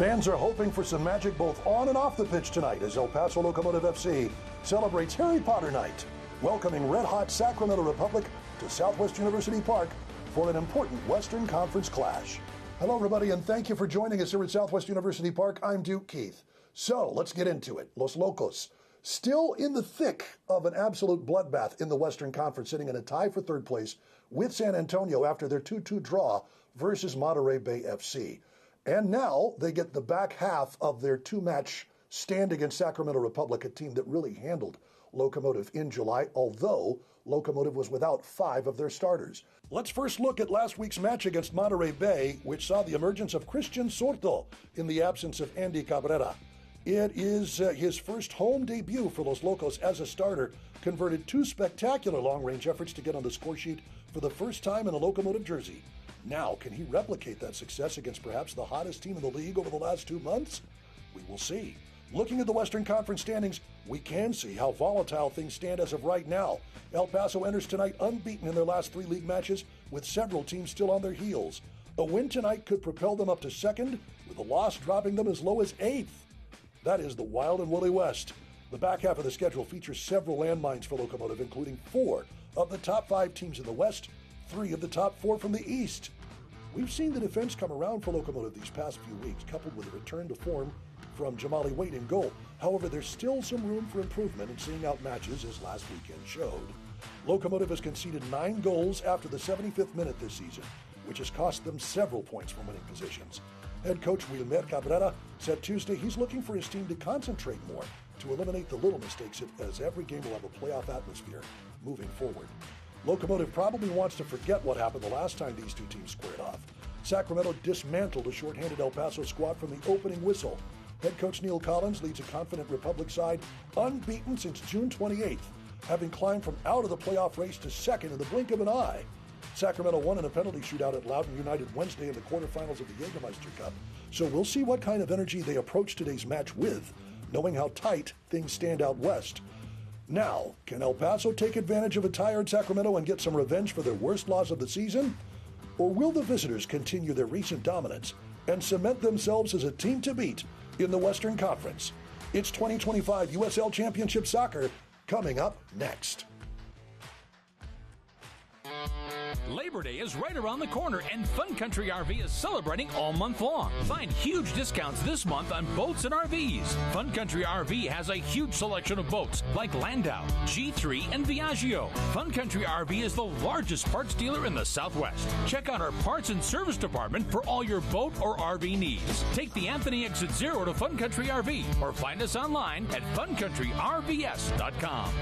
Fans are hoping for some magic both on and off the pitch tonight as El Paso Locomotive FC celebrates Harry Potter Night, welcoming red-hot Sacramento Republic to Southwest University Park for an important Western Conference clash. Hello, everybody, and thank you for joining us here at Southwest University Park. I'm Duke Keith. So let's get into it. Los Locos, still in the thick of an absolute bloodbath in the Western Conference, sitting in a tie for third place with San Antonio after their 2-2 draw versus Monterey Bay FC. And now they get the back half of their two-match stand against Sacramento Republic, a team that really handled Locomotive in July, although Locomotive was without 5 of their starters. Let's first look at last week's match against Monterey Bay, which saw the emergence of Christian Sorto in the absence of Andy Cabrera. It is his first home debut for Los Locos as a starter, converted 2 spectacular long-range efforts to get on the score sheet for the first time in a Locomotive jersey. Now, can he replicate that success against perhaps the hottest team in the league over the last 2 months? We will see. Looking at the Western Conference standings, we can see how volatile things stand as of right now. El Paso enters tonight unbeaten in their last 3 league matches, with several teams still on their heels. A win tonight could propel them up to second, with a loss dropping them as low as 8th. That is the wild and woolly West. The back half of the schedule features several landmines for Locomotive, including 4 of the top 5 teams in the West, 3 of the top 4 from the East. We've seen the defense come around for Locomotive these past few weeks, coupled with a return to form from Jamali Wade in goal. However, there's still some room for improvement in seeing out matches, as last weekend showed. Locomotive has conceded 9 goals after the 75th minute this season, which has cost them several points from winning positions. Head coach Wilmer Cabrera said Tuesday he's looking for his team to concentrate more to eliminate the little mistakes, as every game will have a playoff atmosphere moving forward. Locomotive probably wants to forget what happened the last time these two teams squared off. Sacramento dismantled a shorthanded El Paso squad from the opening whistle. Head coach Neil Collins leads a confident Republic side unbeaten since June 28th, having climbed from out of the playoff race to second in the blink of an eye. Sacramento won in a penalty shootout at Loudoun United Wednesday in the quarterfinals of the Jägermeister Cup, so we'll see what kind of energy they approach today's match with, knowing how tight things stand out west. Now, can El Paso take advantage of a tired Sacramento and get some revenge for their worst loss of the season? Or will the visitors continue their recent dominance and cement themselves as a team to beat in the Western Conference? It's 2025 USL Championship Soccer coming up next. Labor Day is right around the corner, and Fun Country RV is celebrating all month long. Find huge discounts this month on boats and RVs. Fun Country RV has a huge selection of boats like Landau, G3, and Viaggio. Fun Country RV is the largest parts dealer in the Southwest. Check out our parts and service department for all your boat or RV needs. Take the Anthony Exit Zero to Fun Country RV or find us online at funcountryrvs.com.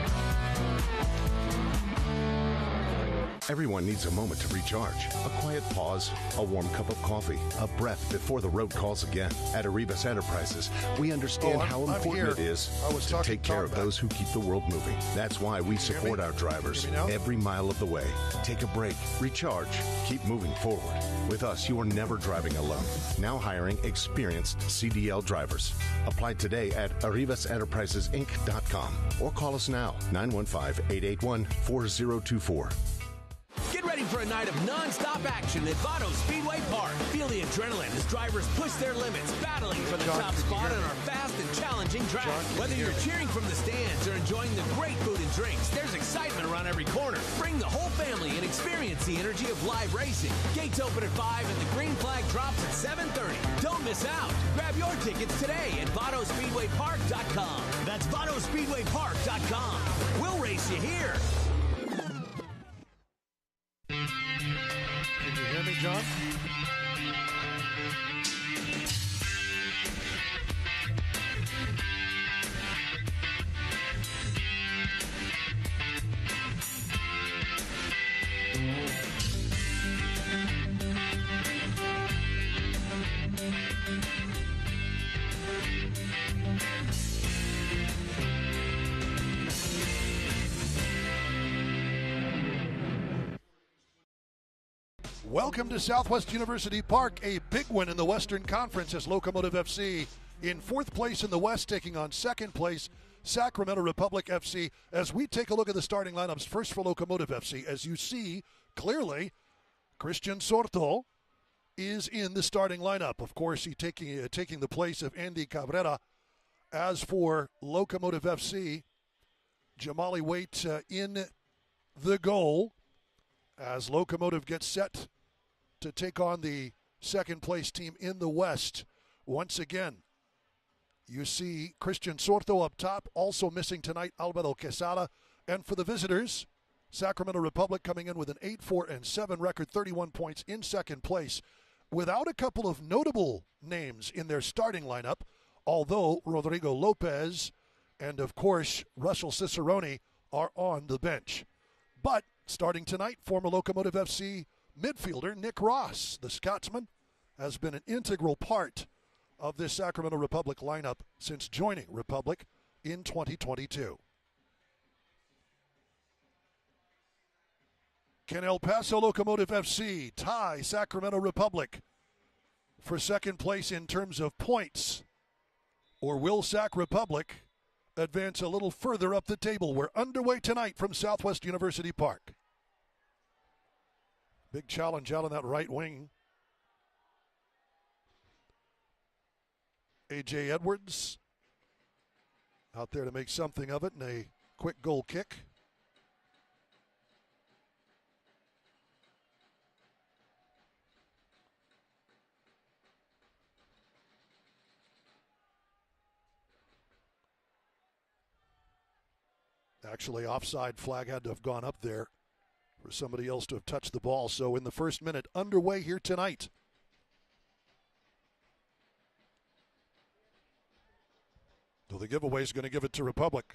Everyone needs a moment to recharge. A quiet pause, a warm cup of coffee, a breath before the road calls again. At Arribas Enterprises, we understand how important it is to take care of those who keep the world moving. That's why we support our drivers every mile of the way. Take a break, recharge, keep moving forward. With us, you are never driving alone. Now hiring experienced CDL drivers. Apply today at ArribasEnterprisesInc.com or call us now, 915-881-4024. Get ready for a night of non-stop action at Paso Speedway Park. Feel the adrenaline as drivers push their limits, battling for the top spot on our fast and challenging track. Whether you're cheering from the stands or enjoying the great food and drinks, there's excitement around every corner. Bring the whole family and experience the energy of live racing. Gates open at 5 and the green flag drops at 7:30. Don't miss out. Grab your tickets today at VotospeedwayPark.com. That's VotospeedwayPark.com. We'll race you here. Can you hear me, John? Welcome to Southwest University Park, a big win in the Western Conference as Locomotive FC in 4th place in the West, taking on 2nd place Sacramento Republic FC. As we take a look at the starting lineups, first for Locomotive FC, as you see clearly, Christian Sorto is in the starting lineup. Of course, he's taking the place of Andy Cabrera. As for Locomotive FC, Jamali Waite in the goal as Locomotive gets set to take on the second-place team in the West. Once again, you see Christian Sorto up top, also missing tonight Alvaro Quesada. And for the visitors, Sacramento Republic coming in with an 8-4-7 record, 31 points in second place, without a couple of notable names in their starting lineup, although Rodrigo Lopez and, of course, Russell Cicerone are on the bench. But starting tonight, former Locomotive FC midfielder Nick Ross, the Scotsman, has been an integral part of this Sacramento Republic lineup since joining Republic in 2022. Can El Paso Locomotive FC tie Sacramento Republic for second place in terms of points? Or will Sac Republic advance a little further up the table? We're underway tonight from Southwest University Park. Big challenge out on that right wing. A.J. Edwards out there to make something of it in a quick goal kick. Actually, offside flag had to have gone up there for somebody else to have touched the ball. So in the first minute, underway here tonight. So the giveaway is going to give it to Republic.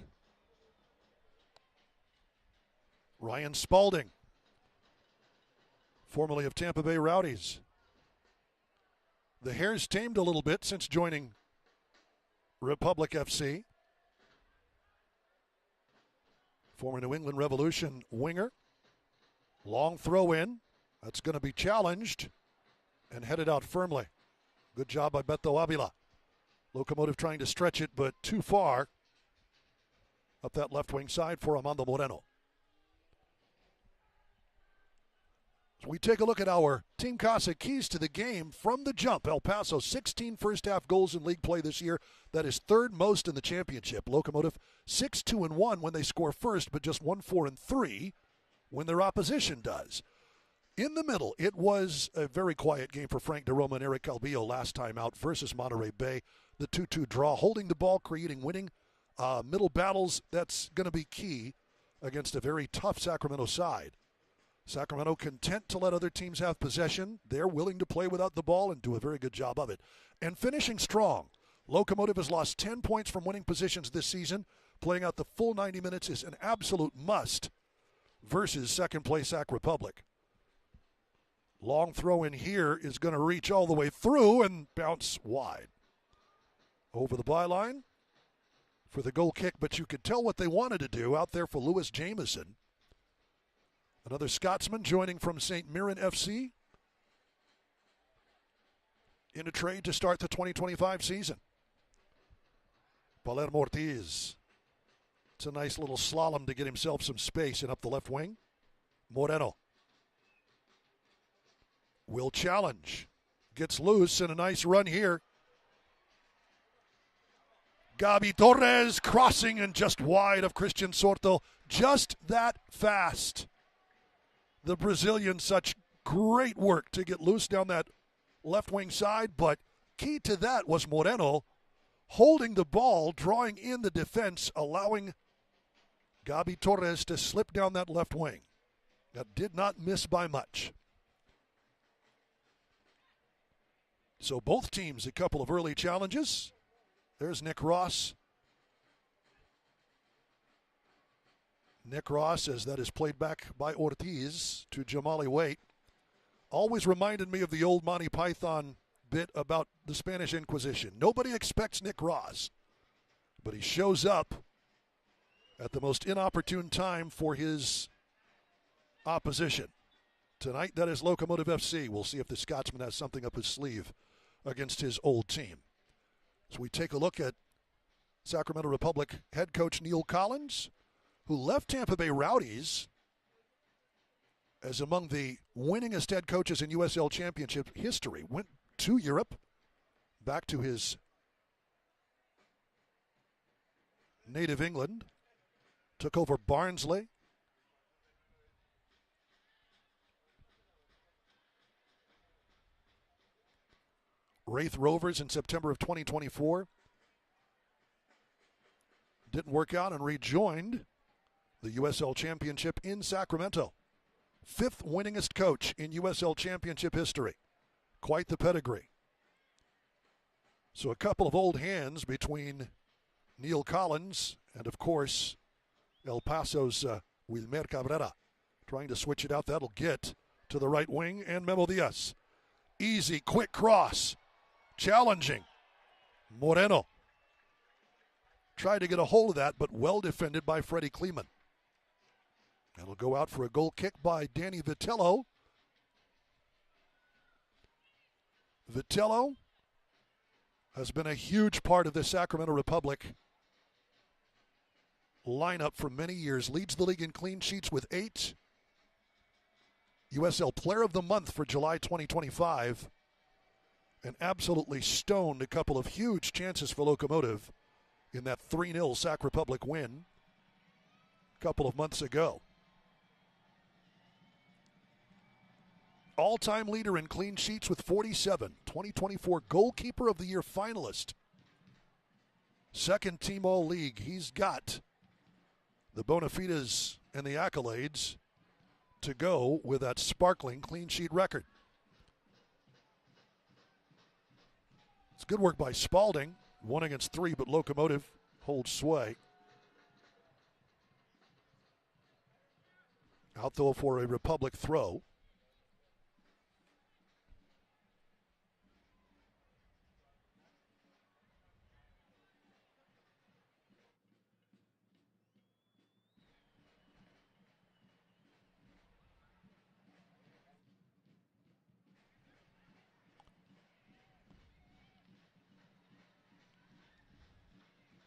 Ryan Spalding, formerly of Tampa Bay Rowdies. The hair's tamed a little bit since joining Republic FC. Former New England Revolution winger. Long throw in. That's going to be challenged and headed out firmly. Good job by Beto Avila. Locomotive trying to stretch it, but too far up that left wing side for Armando Moreno. So we take a look at our Team Casa keys to the game from the jump. El Paso, 16 first-half goals in league play this year. That is third most in the championship. Locomotive, 6-2-1 when they score first, but just 1-4-3 when their opposition does. In the middle, it was a very quiet game for Frank DeRoma and Eric Calvillo last time out versus Monterey Bay. The 2-2 draw, holding the ball, creating winning middle battles. That's going to be key against a very tough Sacramento side. Sacramento content to let other teams have possession. They're willing to play without the ball and do a very good job of it. And finishing strong. Locomotive has lost 10 points from winning positions this season. Playing out the full 90 minutes is an absolute must versus second place Sac Republic. Long throw in here is going to reach all the way through and bounce wide. Over the byline for the goal kick, but you could tell what they wanted to do out there for Lewis Jameson. Another Scotsman joining from St. Mirren FC in a trade to start the 2025 season. Palermo Ortiz. It's a nice little slalom to get himself some space and up the left wing. Moreno will challenge. Gets loose and a nice run here. Gabi Torres crossing and just wide of Christian Sorto. Just that fast. The Brazilian, such great work to get loose down that left wing side, but key to that was Moreno holding the ball, drawing in the defense, allowing Gabi Torres to slip down that left wing. That did not miss by much. So both teams a couple of early challenges. There's Nick Ross. Nick Ross, as that is played back by Ortiz to Jamali Waite. Always reminded me of the old Monty Python bit about the Spanish Inquisition. Nobody expects Nick Ross, but he shows up at the most inopportune time for his opposition. Tonight, that is Locomotive FC. We'll see if the Scotsman has something up his sleeve against his old team. So we take a look at Sacramento Republic head coach Neil Collins, who left Tampa Bay Rowdies as among the winningest head coaches in USL Championship history. Went to Europe, back to his native England, took over Barnsley, Wraith Rovers in September of 2024. Didn't work out and rejoined the USL Championship in Sacramento. 5th winningest coach in USL Championship history. Quite the pedigree. So a couple of old hands between Neil Collins and, of course, El Paso's Wilmer Cabrera. Trying to switch it out. That'll get to the right wing. And Memo Diaz. Easy, quick cross. Challenging. Moreno. Tried to get a hold of that, but well defended by Freddie Kleeman. That'll go out for a goal kick by Danny Vitello. Vitello has been a huge part of the Sacramento Republic lineup for many years. Leads the league in clean sheets with 8. USL Player of the Month for July 2025. And absolutely stoned a couple of huge chances for Locomotive in that 3-0 Sac Republic win a couple of months ago. All-time leader in clean sheets with 47. 2024 Goalkeeper of the Year finalist. 2nd team All-League. He's got the bona fides and the accolades to go with that sparkling clean sheet record. It's good work by Spalding. 1 against 3, but Locomotive holds sway. Out though for a Republic throw.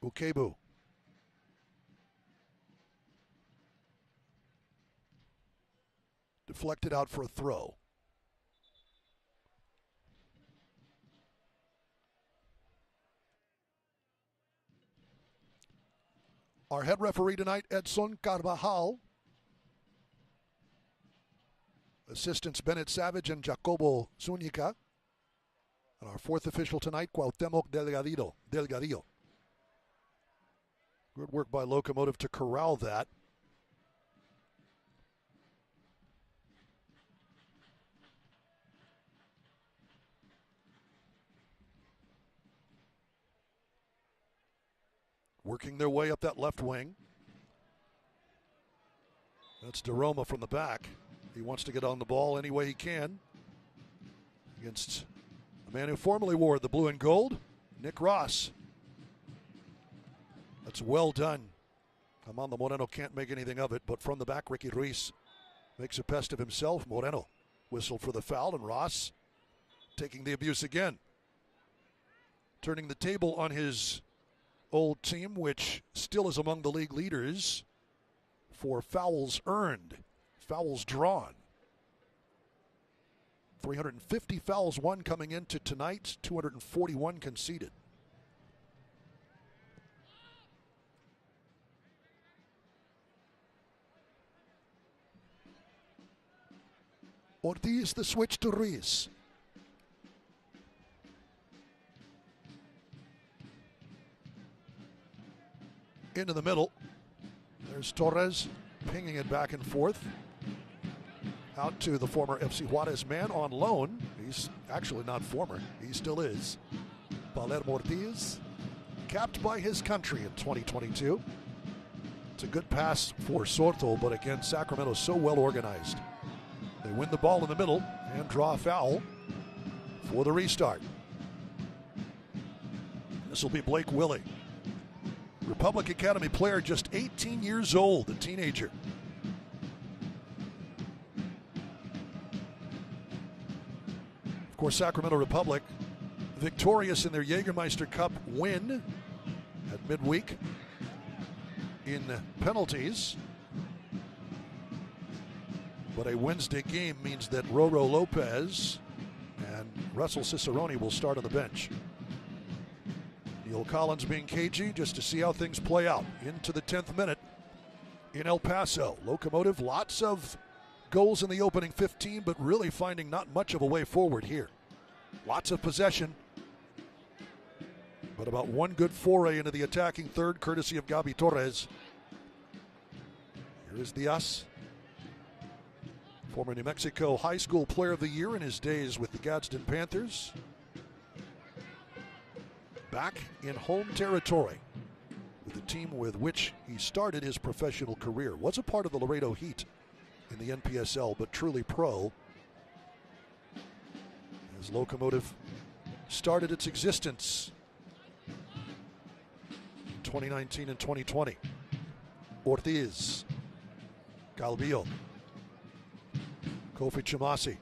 Ukebu. Deflected out for a throw. Our head referee tonight, Edson Carvajal. Assistants Bennett Savage and Jacobo Zúñiga. And our 4th official tonight, Cuauhtémoc Delgadillo. Good work by Locomotive to corral that. Working their way up that left wing. That's DeRoma from the back. He wants to get on the ball any way he can against a man who formerly wore the blue and gold, Nick Ross. That's well done. Amando Moreno can't make anything of it, but from the back, Ricky Ruiz makes a pest of himself. Moreno whistled for the foul, and Ross taking the abuse again. Turning the table on his old team, which still is among the league leaders for fouls earned, fouls drawn. 350 fouls won coming into tonight, 241 conceded. Ortiz the switch to Ruiz. Into the middle. There's Torres pinging it back and forth. Out to the former FC Juarez man on loan. He's actually not former. He still is. Palermo Ortiz, capped by his country in 2022. It's a good pass for Soto, but again, Sacramento so well organized. They win the ball in the middle and draw a foul for the restart. This will be Blake Willie. Republic Academy player, just 18 years old, a teenager. Of course, Sacramento Republic victorious in their Jägermeister Cup win at midweek in penalties. But a Wednesday game means that Roro Lopez and Russell Cicerone will start on the bench. Neil Collins being cagey just to see how things play out. Into the 10th minute in El Paso. Locomotive, lots of goals in the opening 15, but really finding not much of a way forward here. Lots of possession, but about one good foray into the attacking third, courtesy of Gabi Torres. Here is Diaz, former New Mexico High School Player of the Year in his days with the Gadsden Panthers. Back in home territory with the team with which he started his professional career. Was a part of the Laredo Heat in the NPSL, but truly pro as Locomotive started its existence in 2019 and 2020. Ortiz, Calvillo, Kofi Chamasi.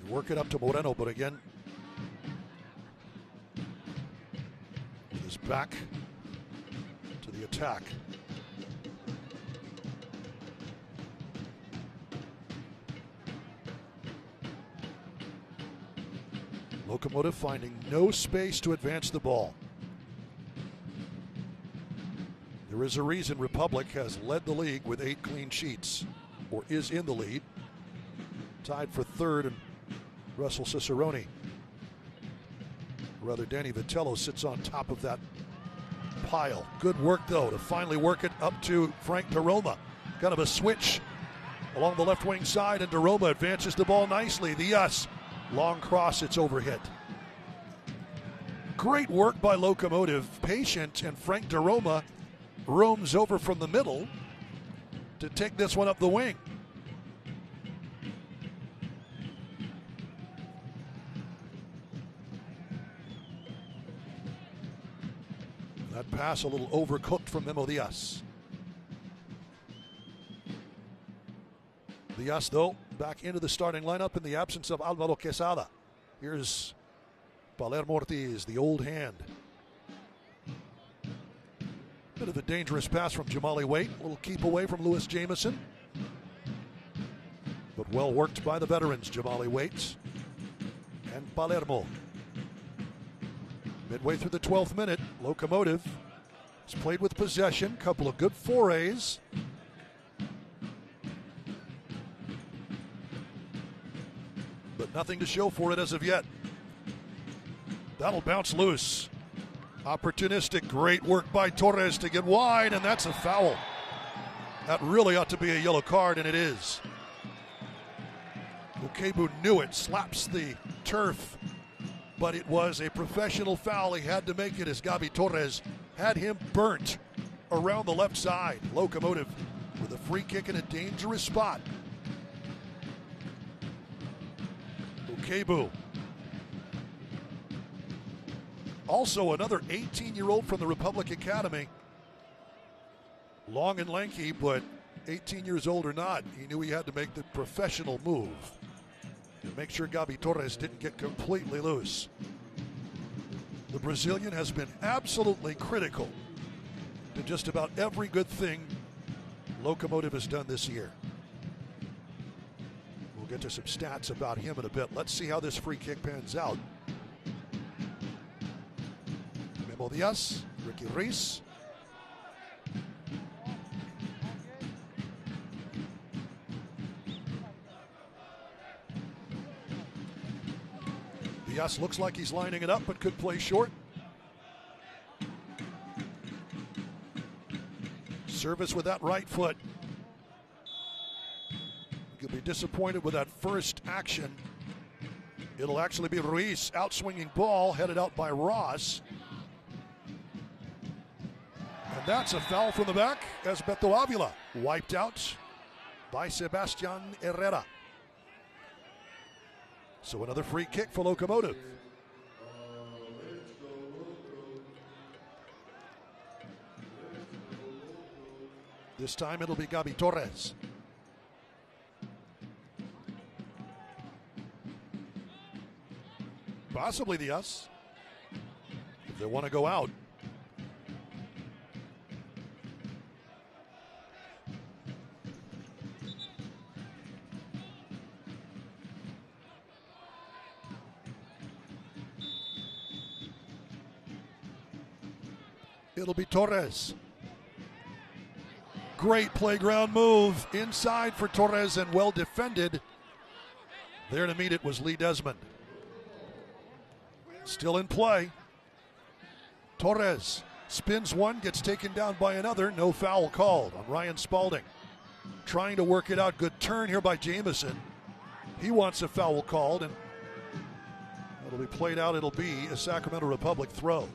Work it up to Moreno, but again, with his back to the attack. Locomotive finding no space to advance the ball. There is a reason Republic has led the league with 8 clean sheets, or is in the lead. Tied for third, and Russell Cicerone, rather Danny Vitello, sits on top of that pile. Good work, though, to finally work it up to Frank DeRoma. Kind of a switch along the left wing side, and DeRoma advances the ball nicely. The long cross, it's overhit. Great work by Locomotive. Patient, and Frank DeRoma roams over from the middle to take this one up the wing. That pass a little overcooked from Memo Diaz. Diaz, though, back into the starting lineup in the absence of Alvaro Quesada. Here's Palermo Ortiz, the old hand. Bit of a dangerous pass from Jamali Waite. A little keep away from Lewis Jamison. But well worked by the veterans, Jamali Waite and Palermo. Midway through the 12th minute, Locomotive has played with possession. Couple of good forays. But nothing to show for it as of yet. That'll bounce loose. Opportunistic, great work by Torres to get wide, and that's a foul. That really ought to be a yellow card, and it is. Ukebu knew it, slaps the turf, but it was a professional foul. He had to make it as Gabi Torres had him burnt around the left side. Locomotive with a free kick in a dangerous spot. Ukebu. Also another 18-year-old from the Republic Academy. Long and lanky, but 18 years old or not, he knew he had to make the professional move and make sure Gabi Torres didn't get completely loose. The Brazilian has been absolutely critical to just about every good thing Locomotive has done this year. We'll get to some stats about him in a bit. Let's see how this free kick pans out. Memo Diaz, Ricky Reis. Diaz looks like he's lining it up, but could play short. Service with that right foot. He'll be disappointed with that first action. It'll actually be Ruiz, outswinging ball, headed out by Ross. And that's a foul from the back as Beto Avila wiped out by Sebastian Herrera. So another free kick for Locomotive. This time it'll be Gabi Torres. Possibly Diaz, if they want to go out. It'll be Torres. Great playground move inside for Torres and well defended. There to meet it was Lee Desmond. Still in play. Torres spins one, gets taken down by another. No foul called on Ryan Spalding. Trying to work it out. Good turn here by Jamison. He wants a foul called, and it'll be played out. It'll be a Sacramento Republic throw.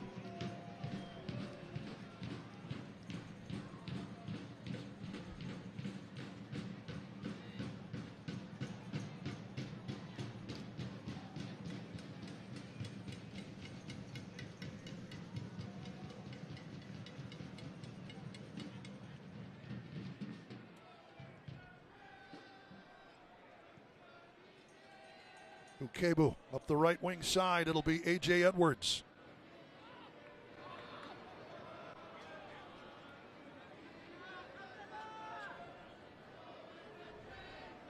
Ukebu up the right wing side. It'll be A.J. Edwards.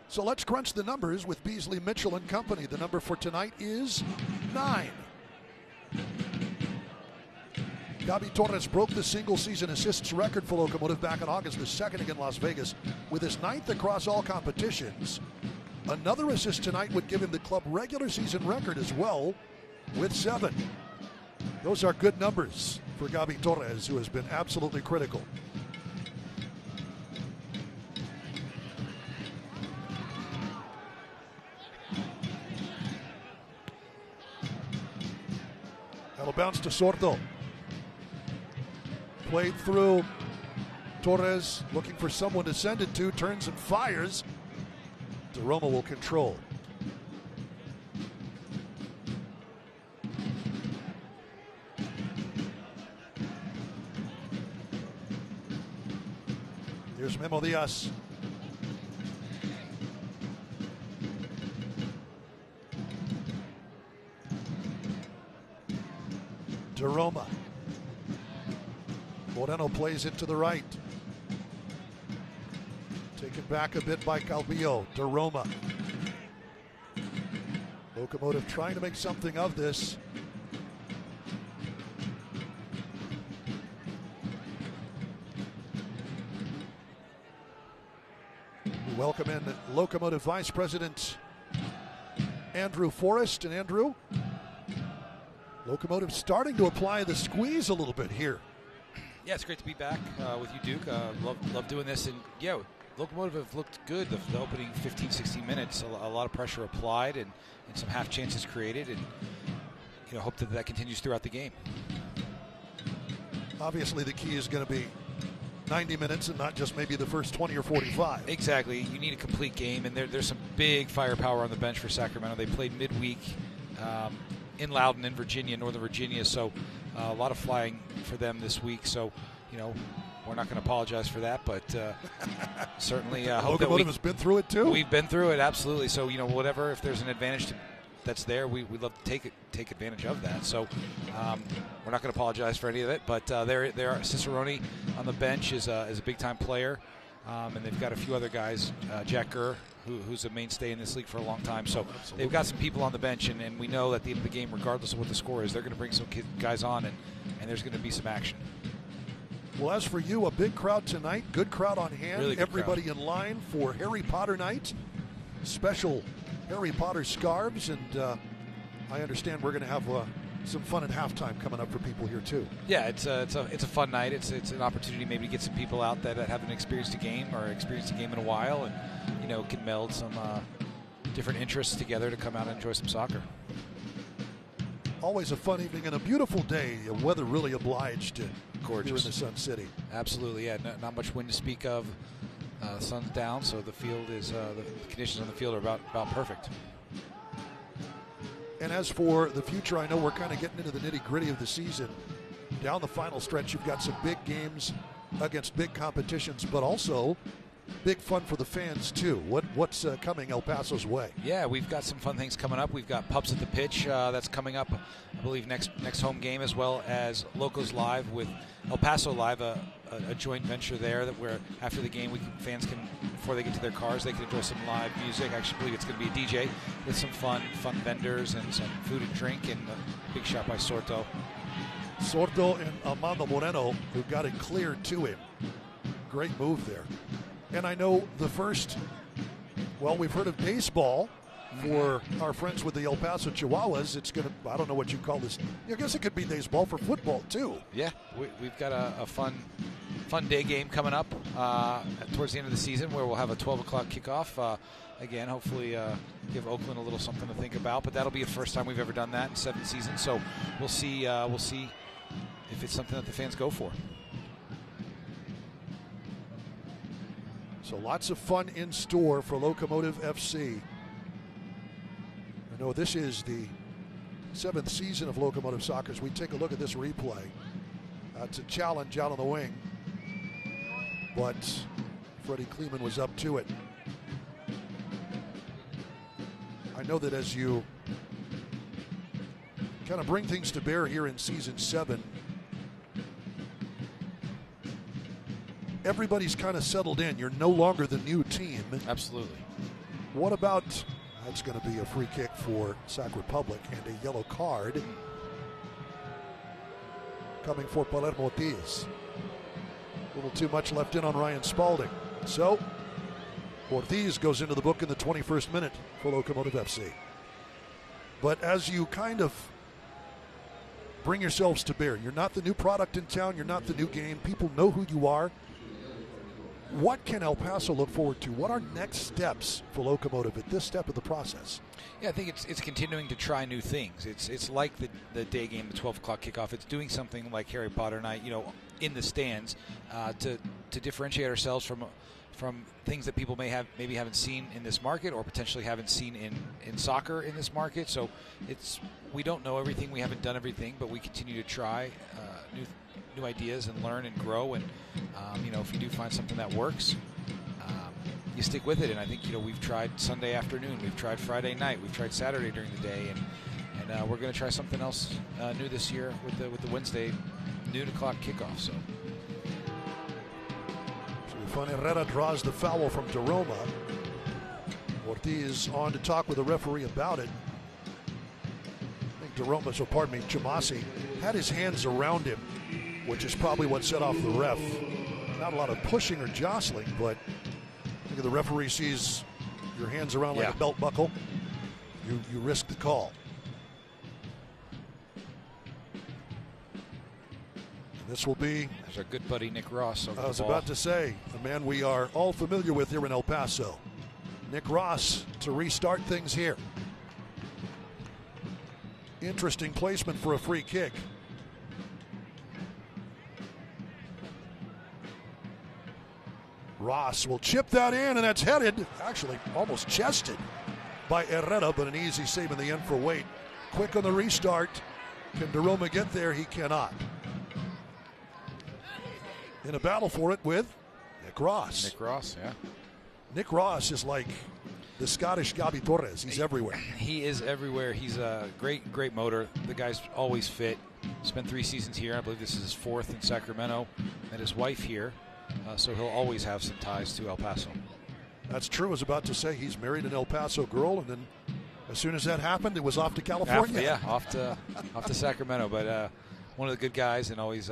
So let's crunch the numbers with Beasley, Mitchell and company. The number for tonight is 9. Gabi Torres broke the single-season assists record for Locomotive back on August the 2nd against Las Vegas with his 9th across all competitions. Another assist tonight would give him the club regular season record as well with 7. Those are good numbers for Gabi Torres, who has been absolutely critical. That'll bounce to Sordo. Played through. Torres looking for someone to send it to, turns and fires. DeRoma will control. Here's Memo Diaz. DeRoma. Moreno plays it to the right. Taken back a bit by Calvillo. DeRoma. Locomotive trying to make something of this. We welcome in Locomotive Vice President Andrew Forrest. And Andrew, Locomotive starting to apply the squeeze a little bit here. Yeah, it's great to be back with you, Duke. Love doing this. And yeah, Locomotive have looked good the opening 15-16 minutes. A lot of pressure applied and some half chances created, and hope that continues throughout the game. Obviously the key is going to be 90 minutes and not just maybe the first 20 or 45. Exactly. You need a complete game, and there's some big firepower on the bench for Sacramento. They played midweek in Loudoun in Virginia, Northern Virginia, so a lot of flying for them this week. So we're not going to apologize for that, but certainly hope that Locomotive has been through it too. We've been through it, absolutely. So whatever, if there's an advantage that's there, we'd love to take advantage of that. So we're not going to apologize for any of it. But there Cicerone on the bench is a big time player, and they've got a few other guys. Jack Gurr, who's a mainstay in this league for a long time. So they've got some people on the bench, and we know at the end of the game, regardless of what the score is, they're going to bring some guys on, and there's going to be some action. Well, as for you, a big crowd tonight, good crowd on hand. Really everybody in line for Harry Potter night. Special Harry Potter scarves, and I understand we're going to have some fun at halftime coming up for people here too. Yeah, it's a fun night. It's an opportunity maybe to get some people out that haven't experienced a game or experienced a game in a while, and can meld some different interests together to come out and enjoy some soccer. Always a fun evening and a beautiful day. Weather really obliged. Gorgeous. Here in the Sun City. Absolutely, yeah. Not much wind to speak of. Sun's down, so the field is the conditions on the field are about perfect. And as for the future, I know we're kind of getting into the nitty-gritty of the season. Down the final stretch, you've got some big games against big competitions, but also big fun for the fans too. What's coming El Paso's way? Yeah, we've got some fun things coming up. We've got Pups at the Pitch that's coming up, I believe, next home game, as well as Locos Live with El Paso Live, a joint venture there that where after the game fans can, before they get to their cars, they can enjoy some live music. I actually believe it's going to be a DJ with some fun vendors and some food and drink, and a big shot by Sorto. Sordo and Amando Moreno, who got it cleared to him. Great move there. And I know the first, well, we've heard of baseball for our friends with the El Paso Chihuahuas. It's going to, I don't know what you call this. I guess it could be baseball for football, too. Yeah, we've got a fun day game coming up towards the end of the season where we'll have a 12 o'clock kickoff. Again, hopefully give Oakland a little something to think about. But that'll be the first time we've ever done that in 7 seasons. So we'll see if it's something that the fans go for. So lots of fun in store for Locomotive FC. I know this is the 7th season of Locomotive Soccer. As we take a look at this replay, it's a challenge out on the wing, but Freddie Kleeman was up to it. I know that as you kind of bring things to bear here in season 7, everybody's kind of settled in. You're no longer the new team. Absolutely. What about, that's going to be a free kick for Sac Republic and a yellow card coming for Palermo Ortiz. A little too much left in on Ryan Spalding. So Ortiz goes into the book in the 21st minute for Locomotive FC. But as you kind of bring yourselves to bear, you're not the new product in town, you're not the new game, people know who you are. What can El Paso look forward to? What are next steps for Locomotive at this step of the process? Yeah, I think it's continuing to try new things. It's like the day game, the 12 o'clock kickoff. It's doing something like Harry Potter Night, in the stands, to differentiate ourselves from things that people maybe haven't seen in this market or potentially haven't seen in soccer in this market. So we don't know everything, we haven't done everything, but we continue to try new ideas and learn and grow. And if you do find something that works, you stick with it. And I think we've tried Sunday afternoon, we've tried Friday night, we've tried Saturday during the day, and we're going to try something else new this year with the Wednesday noon o'clock kickoff. So Herrera draws the foul from Daroma. Ortiz on to talk with the referee about it. I think Jamasi had his hands around him, which is probably what set off the ref. Not a lot of pushing or jostling, but I think if the referee sees your hands around like a belt buckle, you risk the call. This will be... There's our good buddy Nick Ross. I was about to say, a man we are all familiar with here in El Paso. Nick Ross to restart things here. Interesting placement for a free kick. Ross will chip that in, and that's headed, actually almost chested by Herrera, but an easy save in the end for Wade. Quick on the restart. Can Daroma get there? He cannot. In a battle for it with Nick Ross. Nick Ross, yeah. Nick Ross is like the Scottish Gabi Torres. He's everywhere. He is everywhere. He's a great motor. The guy's always fit. Spent 3 seasons here. I believe this is his 4th in Sacramento. And his wife here. So he'll always have some ties to El Paso. That's true. I was about to say he's married an El Paso girl, and then as soon as that happened, it was off to California. Off to Sacramento. But one of the good guys, and always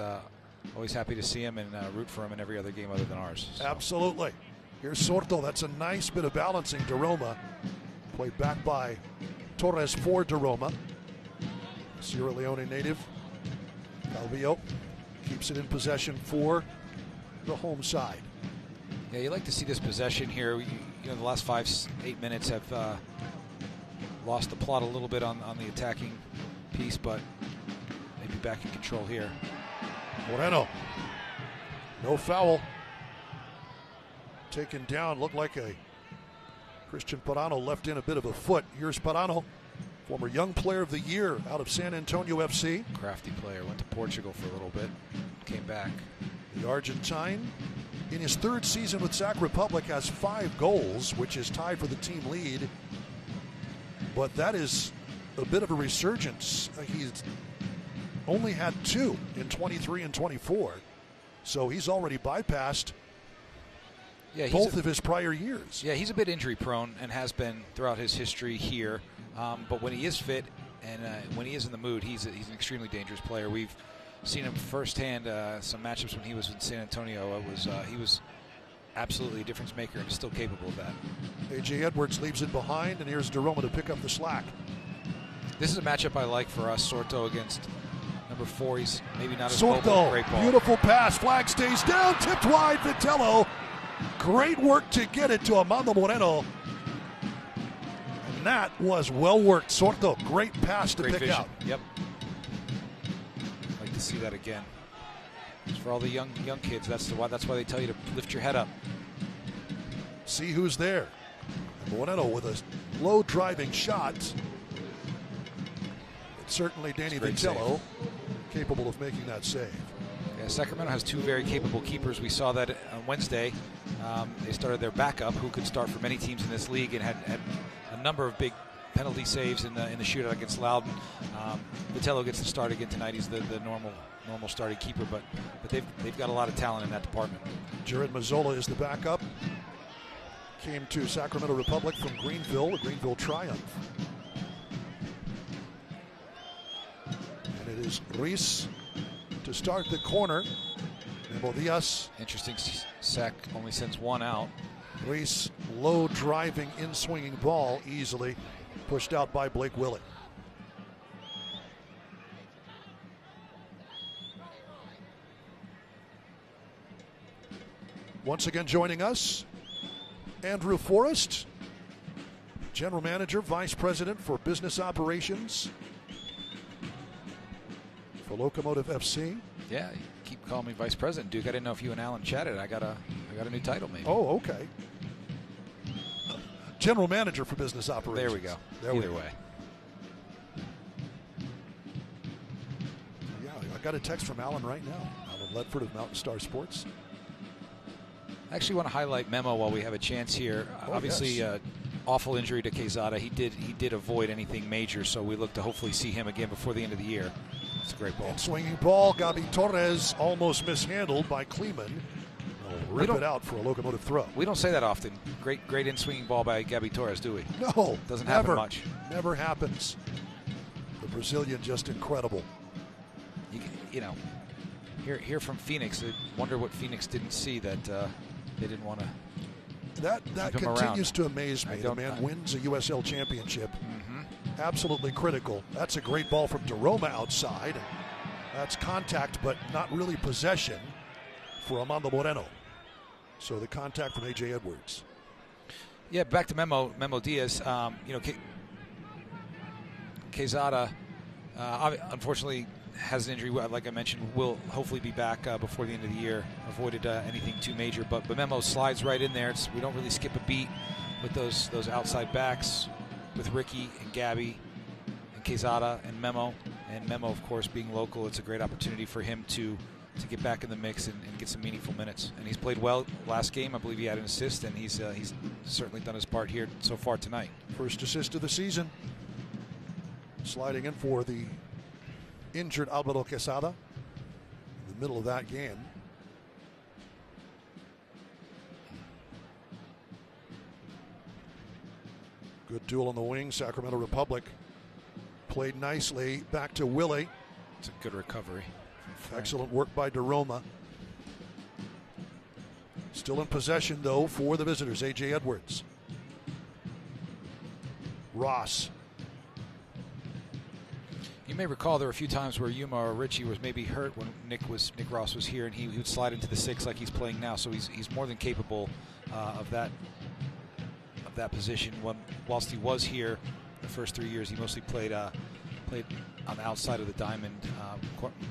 happy to see him and root for him in every other game other than ours. So. Absolutely. Here's Sorto. That's a nice bit of balancing. Daroma played back by Torres for Daroma. Sierra Leone native Calvillo keeps it in possession for the home side. Yeah, you like to see this possession here. The last 5-8 minutes have lost the plot a little bit on the attacking piece, but maybe back in control here. Moreno, no foul. Taken down, looked like a Christian Parano left in a bit of a foot. Here's Parano, former Young Player of the Year out of San Antonio FC. Crafty player, went to Portugal for a little bit, came back. The Argentine, in his 3rd season with Sac Republic, has 5 goals, which is tied for the team lead. But that is a bit of a resurgence. He's only had 2 in 23 and 24. So he's already bypassed both of his prior years. Yeah, he's a bit injury prone and has been throughout his history here. But when he is fit and when he is in the mood, he's an extremely dangerous player. We've seen him firsthand, some matchups when he was in San Antonio. He was absolutely a difference maker and is still capable of that. A.J. Edwards leaves it behind, and here's DeRoma to pick up the slack. This is a matchup I like for us. Sorto against number 4. He's maybe not as Sorto, mobile. Great ball. Beautiful pass. Flag stays down. Tipped wide. Vitello. Great work to get it to Armando Moreno. And that was well worked. Sorto, great pass to pick out. Yep. I'd like to see that again. Just for all the young kids, that's why they tell you to lift your head up. See who's there. Moreno with a low driving shot. It's certainly Danny Vitello capable of making that save. Yeah, Sacramento has 2 very capable keepers. We saw that on Wednesday. They started their backup, who could start for many teams in this league, and had a number of big penalty saves in the shootout against Loudon. Vitello gets the start again tonight. He's the normal starting keeper, but they've got a lot of talent in that department. Jared Mazzola is the backup. Came to Sacramento Republic from Greenville, a Greenville Triumph. And it is Ruiz to start the corner. Memo Diaz. Interesting, Sac only sends 1 out. Ruiz, low driving, in swinging ball, easily pushed out by Blake Willett. Once again joining us, Andrew Forrest, General Manager, Vice President for Business Operations for Locomotive FC. Yeah, you keep calling me Vice President, Duke. I didn't know if you and Alan chatted. I got a new title, maybe. Oh, okay. General Manager for Business Operations. There we go. Either way. Yeah, I got a text from Alan right now. Alan Ledford of Mountain Star Sports. I actually want to highlight Memo while we have a chance here. Obviously, yes. Awful injury to Quezada. He did avoid anything major, so we look to hopefully see him again before the end of the year. It's a great ball. And swinging ball, Gabi Torres almost mishandled by Kleeman. Rip it out for a Locomotive throw. We don't say that often. Great in-swinging ball by Gabi Torres, do we? No. Doesn't happen much. Never happens. The Brazilian just incredible. You know, hear from Phoenix. I wonder what Phoenix didn't see that they didn't want to. That continues to amaze me. The man wins a USL Championship. Mm-hmm. Absolutely critical. That's a great ball from DeRoma outside. That's contact, but not really possession for Armando Moreno. So the contact from A.J. Edwards. Yeah, back to Memo Diaz. You know, Quezada, unfortunately, has an injury. Like I mentioned, will hopefully be back before the end of the year. Avoided anything too major, but Memo slides right in there. We don't really skip a beat with those outside backs with Ricky and Gabby and Quezada and Memo. And Memo, of course, being local, it's a great opportunity for him to get back in the mix and get some meaningful minutes. And he's played well last game. I believe he had an assist, and he's certainly done his part here so far tonight. First assist of the season. Sliding in for the injured Alvaro Quezada in the middle of that game. Good duel on the wing. Sacramento Republic played nicely. Back to Willie. It's a good recovery. Excellent work by DeRoma. Still in possession, though, for the visitors. A.J. Edwards. Ross. You may recall there were a few times where Yuma or Richie was maybe hurt when Nick Ross was here, and he would slide into the 6 like he's playing now. So he's more than capable of that position. Whilst he was here the first 3 years, he mostly played on the outside of the diamond,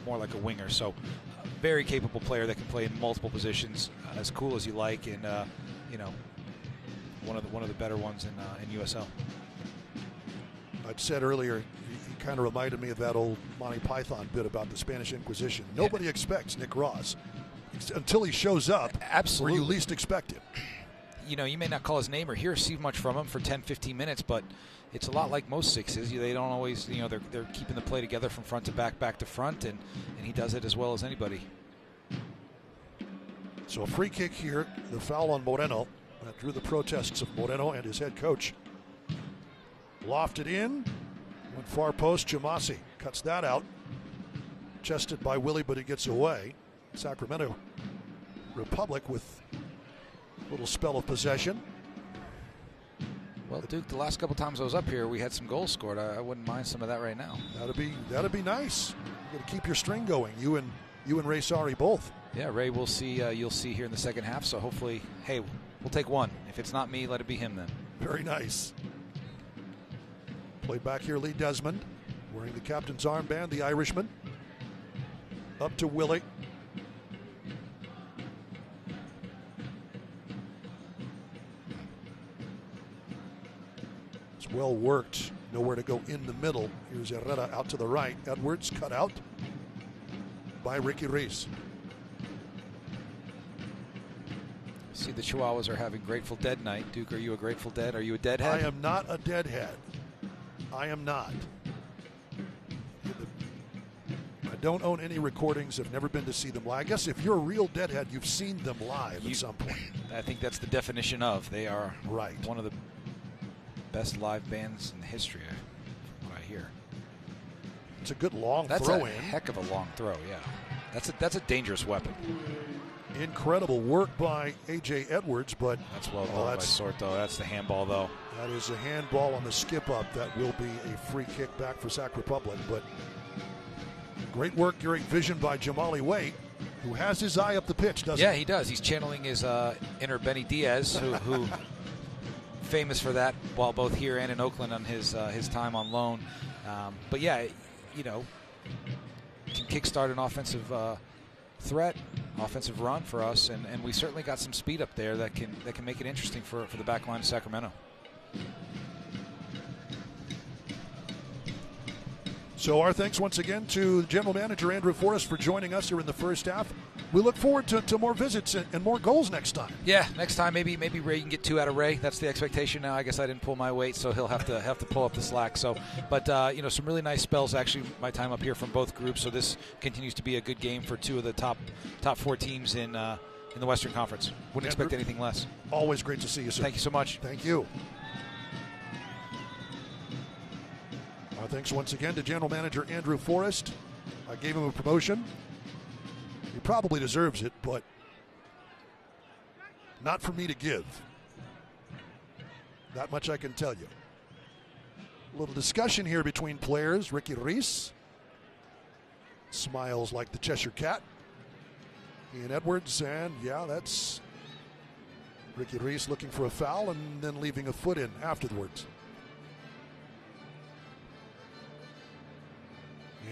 more like a winger. So very capable player that can play in multiple positions, as cool as you like, and you know, one of the better ones in USL. I'd said earlier, he kind of reminded me of that old Monty Python bit about the Spanish Inquisition. Nobody expects Nick Ross until he shows up. Absolutely. Where you least expect him. You know, you may not call his name or see much from him for 10, 15 minutes, but it's a lot like most sixes. They don't always, you know, they're keeping the play together from front to back to front, and he does it as well as anybody. So a free kick here, the foul on Moreno. That drew the protests of Moreno and his head coach. Lofted in, went far post, Jamasi cuts that out. Chested by Willie, but he gets away. Sacramento Republic with a little spell of possession. Well, Duke, the last couple times I was up here, we had some goals scored. I wouldn't mind some of that right now. That'd be nice. You got to keep your string going. You and Ray Sari both. Yeah, Ray, we'll see. You'll see here in the second half. So hopefully, hey, we'll take one. If it's not me, let it be him then. Very nice. Played back here, Lee Desmond, wearing the captain's armband, the Irishman. Up to Willie. It's well worked. Nowhere to go in the middle. Here's Herrera out to the right. Edwards cut out by Ricky Reese. See, the Chihuahuas are having Grateful Dead night. Duke, are you a Grateful Dead? Are you a deadhead? I am not a deadhead. I am not. I don't own any recordings. I've never been to see them live. I guess if you're a real deadhead, you've seen them live at some point. I think that's the definition of. They are right. One of the best live bands in history, from what I hear. It's a good long throw in. That's a heck of a long throw, yeah. That's a dangerous weapon. Incredible work by A.J. Edwards, but that's well done by Sorto. That's the handball, though. That is a handball on the skip up. That will be a free kick back for Sac Republic. But great work, great vision by Jamali Waite, who has his eye up the pitch, doesn't he? Yeah, he does. He's channeling his inner Benny Diaz, who famous for that while both here and in Oakland on his time on loan. But yeah, you know, can kickstart an offensive threat, offensive run for us, and we certainly got some speed up there that can make it interesting for the back line of Sacramento. So our thanks once again to General Manager Andrew Forrest for joining us here in the first half. We look forward to more visits and more goals next time. Yeah, next time maybe Ray can get 2 out of Ray. That's the expectation now. I guess I didn't pull my weight, so he'll have to pull up the slack. So, but you know, some really nice spells actually. My time up here from both groups. So this continues to be a good game for 2 of the top 4 teams in the Western Conference. Wouldn't expect anything less. Always great to see you, sir. Thank you so much. Thank you. Our thanks once again to General Manager Andrew Forrest. I gave him a promotion. He probably deserves it, but not for me to give. That much I can tell you. A little discussion here between players. Ricky Reese smiles like the Cheshire Cat. Ian Edwards, and yeah, that's Ricky Reese looking for a foul and then leaving a foot in afterwards.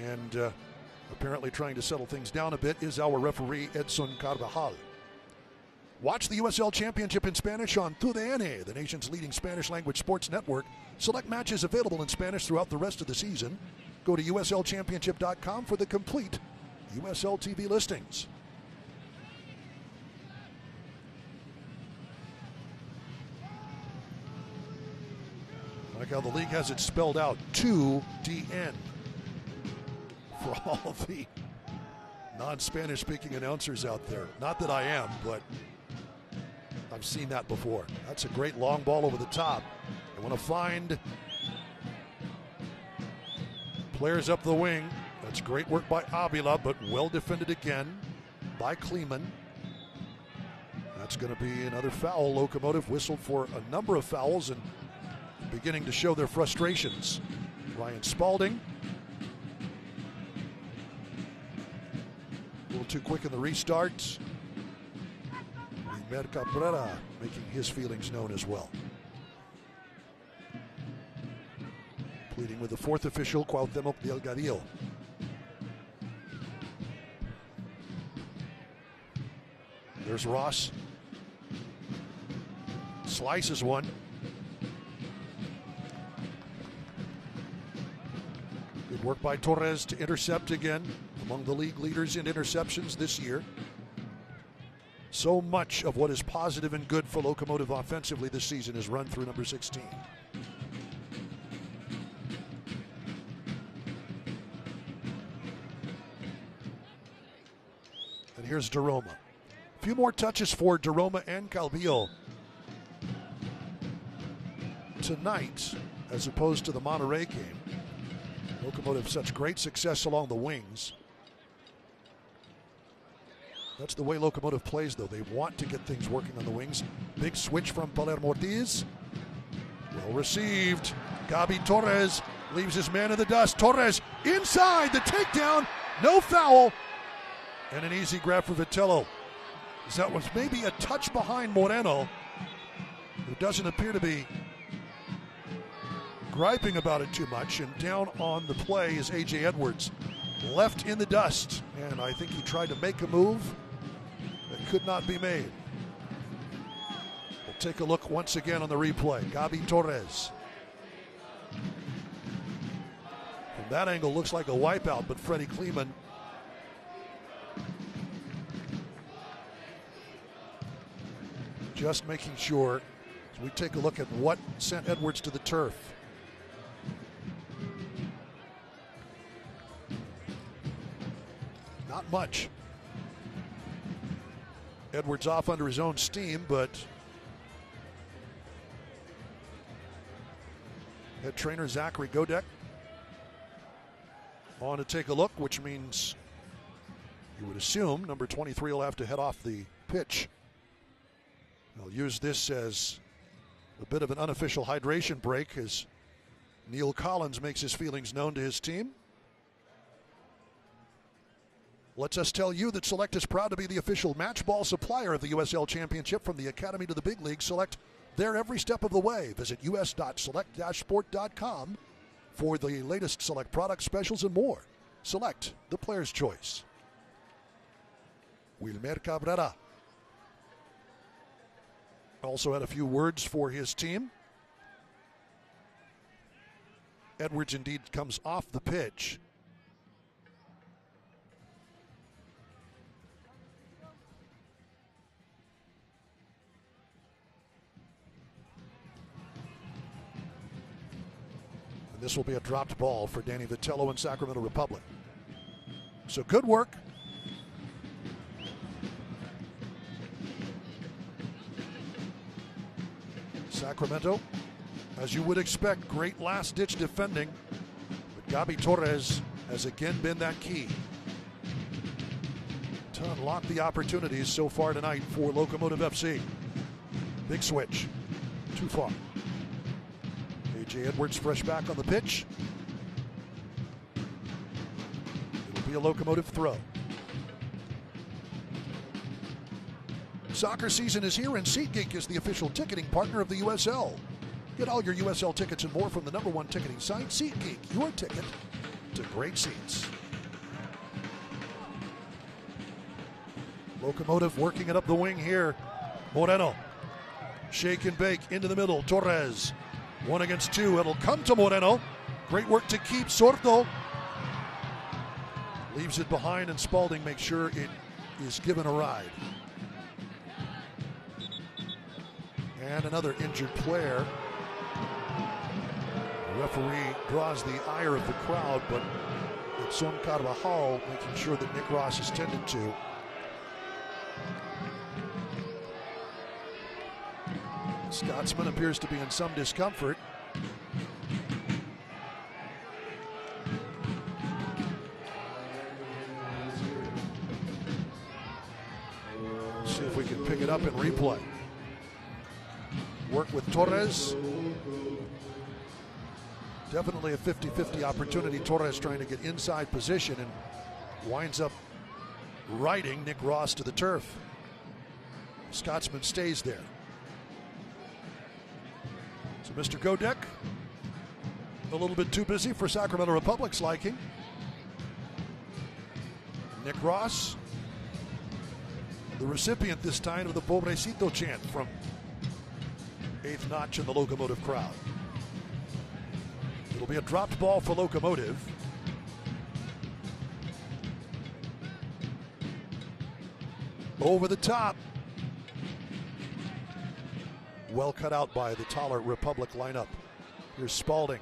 And apparently trying to settle things down a bit is our referee, Edson Carvajal. Watch the USL Championship in Spanish on TUDN, the nation's leading Spanish-language sports network. Select matches available in Spanish throughout the rest of the season. Go to uslchampionship.com for the complete USL TV listings. I like how the league has it spelled out, 2DN. For all of the non-Spanish speaking announcers out there. Not that I am, but I've seen that before. That's a great long ball over the top. They want to find players up the wing. That's great work by Avila, but well defended again by Kleeman. That's going to be another foul. Locomotive whistled for a number of fouls and beginning to show their frustrations. Ryan Spalding. A little too quick in the restart. Mer Cabrera making his feelings known as well. Pleading with the 4th official, Cuauhtemoc Delgadillo. There's Ross. Slices one. Good work by Torres to intercept again. Among the league leaders in interceptions this year. So much of what is positive and good for Locomotive offensively this season is run through number 16. And here's Daroma. A few more touches for Daroma and Calvillo tonight as opposed to the Monterey game. Locomotive such great success along the wings. That's the way Locomotive plays, though. They want to get things working on the wings. Big switch from Palermo Ortiz. Well received. Gabi Torres leaves his man in the dust. Torres inside the takedown. No foul. And an easy grab for Vitello. That was maybe a touch behind Moreno, who doesn't appear to be griping about it too much. And down on the play is A.J. Edwards. Left in the dust. And I think he tried to make a move that could not be made. We'll take a look once again on the replay. Gabi Torres. From that angle, looks like a wipeout, but Freddie Kleeman just making sure as we take a look at what sent Edwards to the turf. Not much. Edwards off under his own steam, but head trainer Zachary Godek on to take a look, which means you would assume number 23 will have to head off the pitch. They'll use this as a bit of an unofficial hydration break as Neil Collins makes his feelings known to his team. Lets us tell you that Select is proud to be the official match ball supplier of the USL Championship. From the Academy to the big league, Select there every step of the way. Visit us.select-sport.com for the latest Select product specials and more. Select, the player's choice. Wilmer Cabrera also had a few words for his team. Edwards indeed comes off the pitch. And this will be a dropped ball for Danny Vitello and Sacramento Republic. So good work. Sacramento, as you would expect, great last-ditch defending, but Gabi Torres has again been that key to unlock the opportunities so far tonight for Locomotive FC. Big switch, too far. A.J. Edwards fresh back on the pitch. It'll be a Locomotive throw. Soccer season is here, and SeatGeek is the official ticketing partner of the USL. Get all your USL tickets and more from the #1 ticketing site, SeatGeek, your ticket to great seats. Locomotive working it up the wing here. Moreno, shake and bake into the middle. Torres, 1 against 2. It'll come to Moreno. Great work to keep. Sordo leaves it behind, and Spalding makes sure it is given a ride. And another injured player. The referee draws the ire of the crowd, but it's Son Carvajal making sure that Nick Ross is tended to. Scotsman appears to be in some discomfort. Let's see if we can pick it up in replay. Work with Torres. Definitely a 50-50 opportunity. Torres trying to get inside position and winds up riding Nick Ross to the turf. Scotsman stays there. So Mr. Godek, a little bit too busy for Sacramento Republic's liking. Nick Ross, the recipient this time of the Pobrecito chant from 8th notch in the Locomotive crowd. It'll be a dropped ball for Locomotive. Over the top. Well cut out by the taller Republic lineup. Here's Spalding.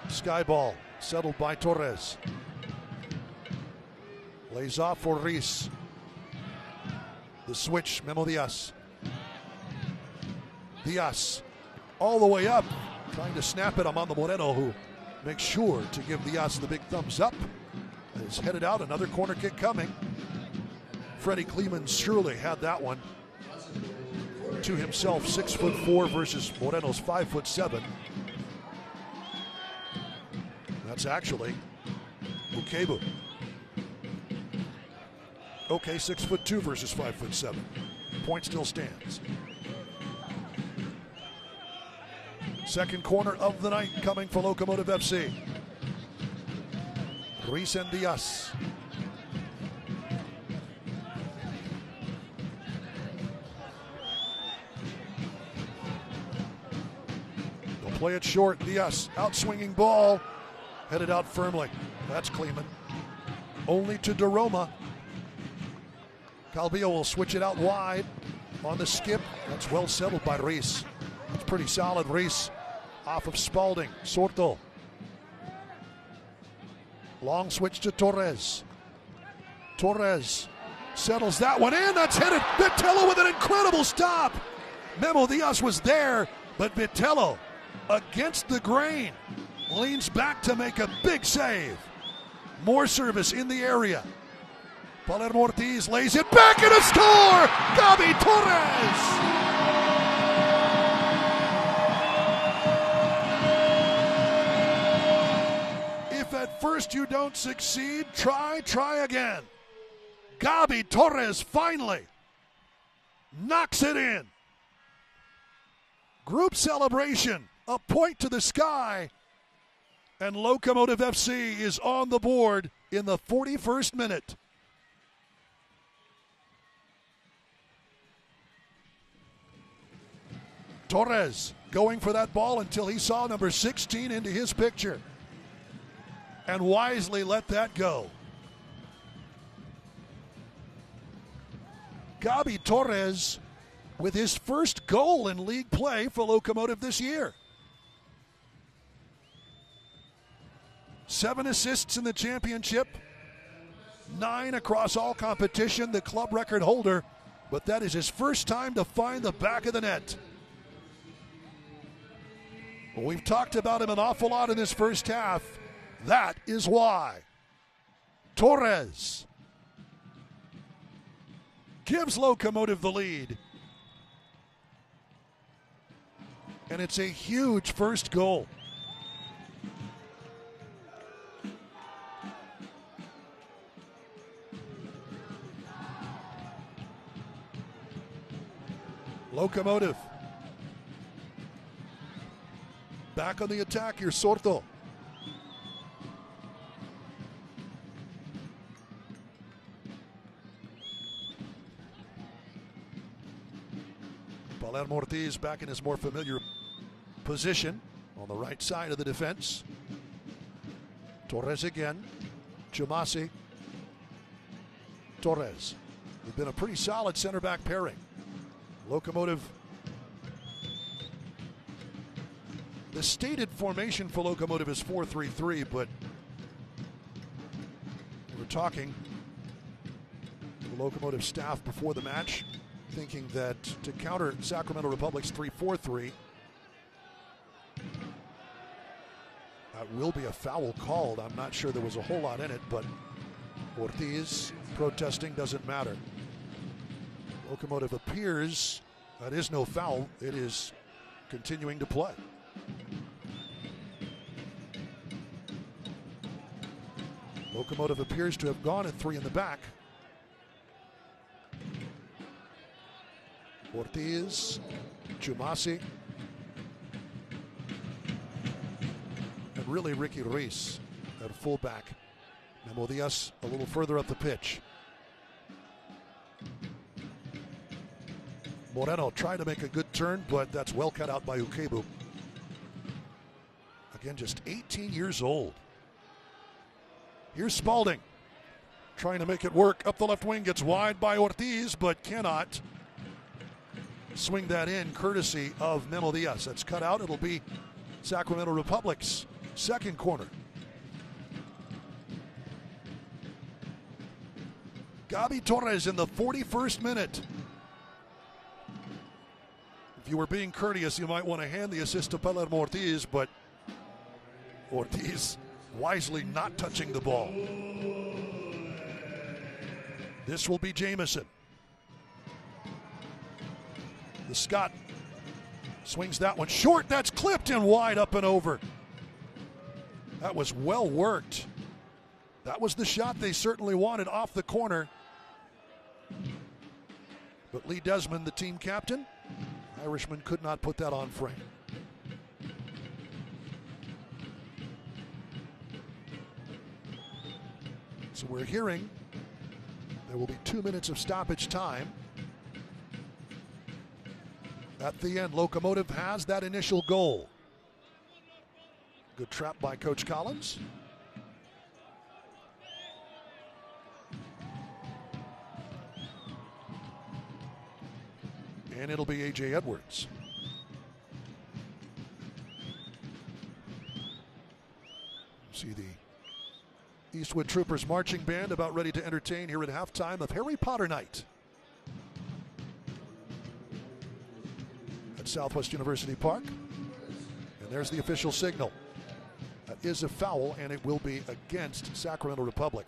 Sky ball settled by Torres. Lays off for Reis. The switch, Memo Diaz. Diaz all the way up, trying to snap it. Amando Moreno, who makes sure to give Diaz the big thumbs up. Is headed out, another corner kick coming Freddie Kleeman surely had that one to himself. 6'4" versus Moreno's 5'7". That's actually Ukebu. Okay, 6'2" versus 5'7". Point still stands. Second corner of the night coming for Locomotive FC. Ruiz and Diaz. They'll play it short. Diaz, out-swinging ball. Headed out firmly. That's Kleeman. Only to DeRoma. Calvillo will switch it out wide on the skip. That's well settled by Ruiz. It's pretty solid. Ruiz off of Spalding. Sorto. Long switch to Torres. Torres settles that one in. That's headed. Vitello with an incredible stop. Memo Diaz was there, but Vitello against the grain leans back to make a big save. More service in the area. Palermo Ortiz lays it back and a score! Gabi Torres! If at first you don't succeed, try again. Gabi Torres finally knocks it in. Group celebration, a point to the sky. And Locomotive FC is on the board in the 41st minute. Torres going for that ball until he saw number 16 into his picture. And wisely let that go. Gabi Torres with his first goal in league play for Locomotive this year. 7 assists in the championship, 9 across all competition, the club record holder, but that is his first time to find the back of the net. Well, we've talked about him an awful lot in this first half. That is why. Torres gives Locomotive the lead. And it's a huge first goal. Locomotive back on the attack here. Sorto. Palermo Ortiz back in his more familiar position on the right side of the defense. Torres again. Chamasi. Torres. They've been a pretty solid center back pairing. Locomotive. The stated formation for Locomotive is 4-3-3, but we're talking to the Locomotive staff before the match, thinking that to counter Sacramento Republic's 3-4-3, that will be a foul called. I'm not sure there was a whole lot in it, but Ortiz protesting, doesn't matter. Locomotive appears, that is no foul, it is continuing to play. Locomotive appears to have gone at 3 in the back. Ortiz, Chumasi, and really Ricky Ruiz at fullback. Memo Diaz a little further up the pitch. Moreno trying to make a good turn, but that's well cut out by Ukebu. Again, just 18 years old. Here's Spalding trying to make it work. Up the left wing, gets wide by Ortiz, but cannot swing that in courtesy of Memo Diaz. That's cut out. It'll be Sacramento Republic's second corner. Gabi Torres in the 41st minute. If you were being courteous, you might want to hand the assist to Palermo Ortiz, but Ortiz wisely not touching the ball. This will be Jamison. The Scot swings that one short. That's clipped and wide, up and over. That was well worked. That was the shot they certainly wanted off the corner. But Lee Desmond, the team captain, Irishman, could not put that on frame. So we're hearing there will be 2 minutes of stoppage time. At the end, Locomotive has that initial goal. Good trap by Coach Collins. And it'll be A.J. Edwards. See the Eastwood Troopers marching band about ready to entertain here at halftime of Harry Potter Night at Southwest University Park. And there's the official signal. That is a foul, and it will be against Sacramento Republic.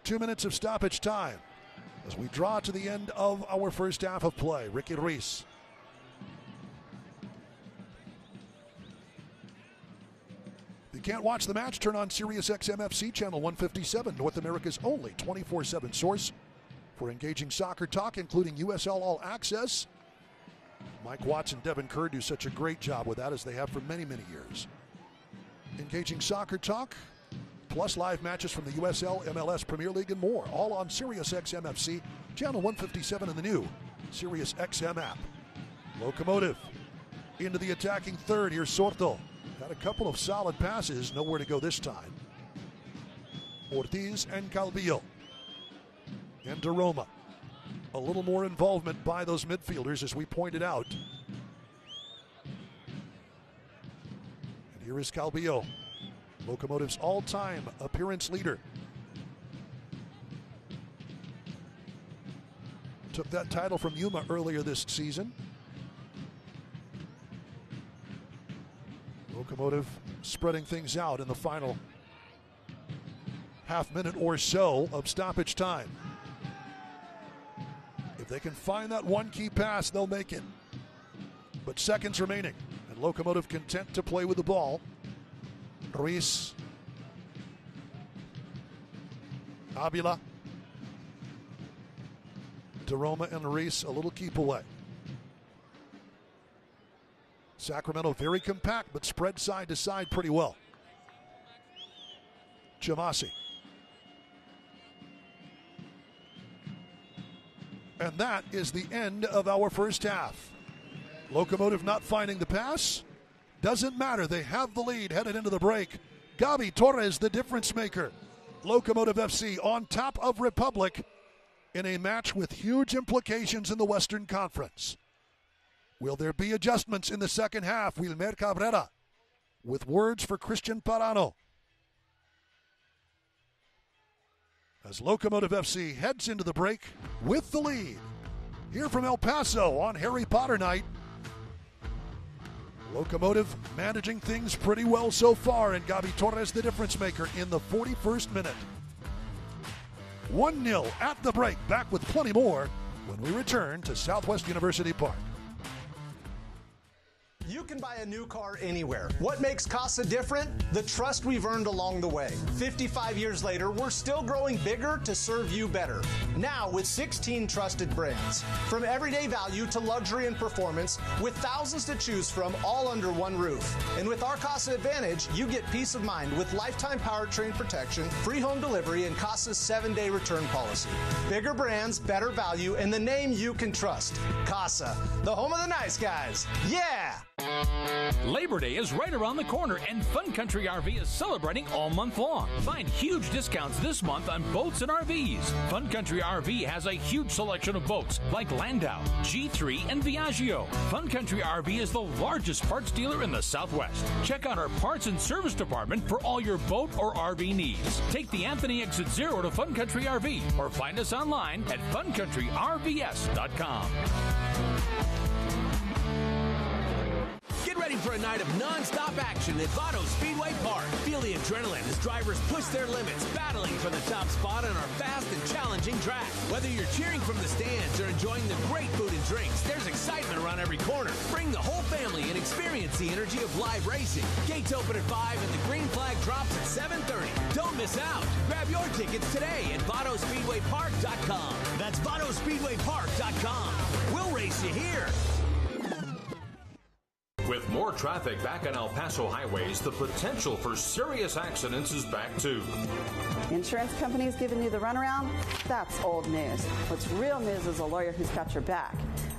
2 minutes of stoppage time as we draw to the end of our first half of play. Ricky Ruiz. If you can't watch the match, turn on Sirius XM-FC channel 157, North America's only 24/7 source for engaging soccer talk, including USL All Access. Mike Watts and Devin Kerr do such a great job with that, as they have for many, many years. Engaging soccer talk, plus live matches from the USL, MLS, Premier League, and more, all on Sirius XM-FC, channel 157 in the new Sirius XM app. Locomotive into the attacking third. Here's Sorto. Had a couple of solid passes, nowhere to go this time. Ortiz and Calvillo. And DeRoma. A little more involvement by those midfielders, as we pointed out. And here is Calvillo, Locomotive's all-time appearance leader. Took that title from Yuma earlier this season. Locomotive spreading things out in the final half minute or so of stoppage time. If they can find that one key pass, they'll make it. But seconds remaining, and Locomotive content to play with the ball. Ruiz. Avila. DeRoma and Ruiz a little keep away. Sacramento very compact, but spread side to side pretty well. Chamasi. And that is the end of our first half. Locomotive not finding the pass. Doesn't matter. They have the lead headed into the break. Gabi Torres, the difference maker. Locomotive FC on top of Republic in a match with huge implications in the Western Conference. Will there be adjustments in the second half? Wilmer Cabrera with words for Christian Parano. As Locomotive FC heads into the break with the lead. Here from El Paso on Harry Potter Night. Locomotive managing things pretty well so far, and Gabi Torres the difference maker in the 41st minute. 1-0 at the break. Back with plenty more when we return to Southwest University Park. You can buy a new car anywhere. What makes Casa different? The trust we've earned along the way. 55 years later, we're still growing bigger to serve you better. Now with 16 trusted brands. From everyday value to luxury and performance, with thousands to choose from, all under one roof. And with our Casa Advantage, you get peace of mind with lifetime powertrain protection, free home delivery, and Casa's 7-day return policy. Bigger brands, better value, and the name you can trust. Casa, the home of the nice guys. Yeah! Labor Day is right around the corner, and Fun Country RV is celebrating all month long. Find huge discounts this month on boats and RVs. Fun Country RV has a huge selection of boats like Landau, G3, and Viaggio. Fun Country RV is the largest parts dealer in the Southwest. Check out our parts and service department for all your boat or RV needs. Take the Anthony Exit Zero to Fun Country RV or find us online at funcountryrvs.com. Get ready ready for a night of non-stop action at Paso Speedway Park. Feel the adrenaline as drivers push their limits, battling for the top spot on our fast and challenging track. Whether you're cheering from the stands or enjoying the great food and drinks, there's excitement around every corner. Bring the whole family and experience the energy of live racing. Gates open at 5 and the green flag drops at 7:30. Don't miss out. Grab your tickets today at VotospeedwayPark.com. That's VotospeedwayPark.com. We'll race you here. With more traffic back on El Paso highways, the potential for serious accidents is back too. Insurance companies giving you the runaround? That's old news. What's real news is a lawyer who's got your back.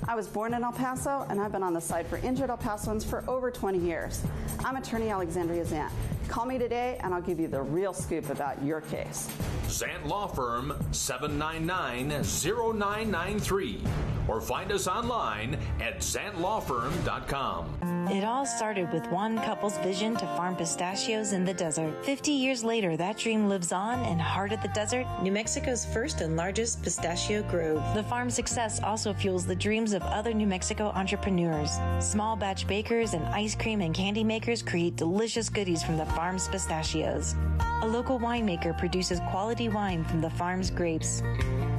I was born in El Paso, and I've been on the side for injured El Pasoans for over 20 years. I'm attorney Alexandria Zant. Call me today, and I'll give you the real scoop about your case. Zant Law Firm, 799-0993. Or find us online at zantlawfirm.com. It all started with one couple's vision to farm pistachios in the desert. 50 years later, that dream lives on in heart of the desert, New Mexico's first and largest pistachio grove. The farm's success also fuels the dreams of other New Mexico entrepreneurs. Small batch bakers and ice cream and candy makers create delicious goodies from the farm's pistachios. A local winemaker produces quality wine from the farm's grapes.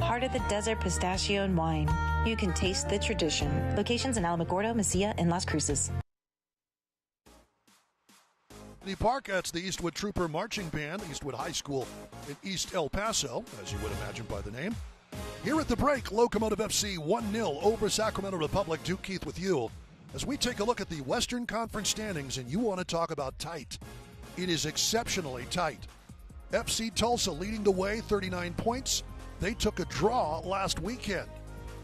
Heart of the Desert Pistachio and Wine. You can taste the tradition. Locations in Alamogordo, Mesilla, and Las Cruces. The park, that's the Eastwood Trooper Marching Band, Eastwood High School in East El Paso, as you would imagine by the name. Here at the break, Locomotive FC 1-0 over Sacramento Republic. Duke Keith with you as we take a look at the Western Conference standings, and you want to talk about tight. It is exceptionally tight. FC Tulsa leading the way, 39 points. They took a draw last weekend.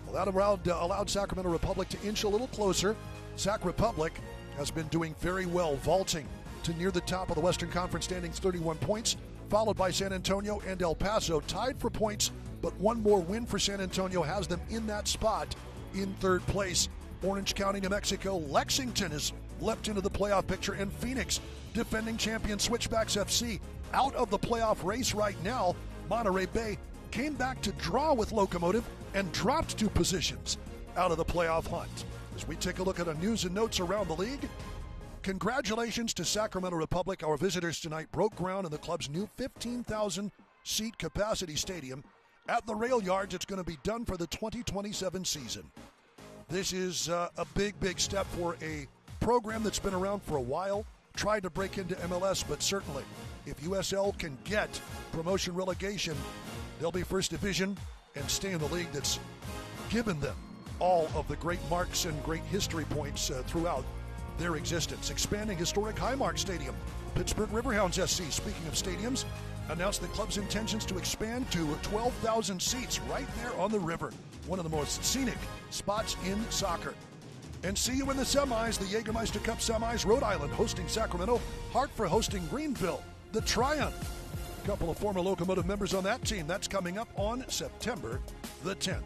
Well, that allowed Sacramento Republic to inch a little closer. Sac Republic has been doing very well, vaulting to near the top of the Western Conference standings, 31 points, followed by San Antonio and El Paso, tied for points, but one more win for San Antonio has them in that spot in third place. Orange County, New Mexico, Lexington has leapt into the playoff picture, and Phoenix, defending champion Switchbacks FC, out of the playoff race right now. Monterey Bay came back to draw with Locomotive and dropped 2 positions out of the playoff hunt. As we take a look at the news and notes around the league, congratulations to Sacramento Republic. Our visitors tonight broke ground in the club's new 15,000-seat capacity stadium. At the rail yards, it's going to be done for the 2027 season. This is a big, big step for a program that's been around for a while, tried to break into MLS, but certainly if USL can get promotion relegation, they'll be first division and stay in the league that's given them all of the great marks and great history points throughout their existence. Expanding historic Highmark Stadium. Pittsburgh Riverhounds SC, speaking of stadiums, announced the club's intentions to expand to 12,000 seats right there on the river. One of the most scenic spots in soccer. And see you in the semis, the Jägermeister Cup semis. Rhode Island hosting Sacramento, Hartford hosting Greenville. The Triumph. A couple of former Locomotive members on that team. That's coming up on September the 10th.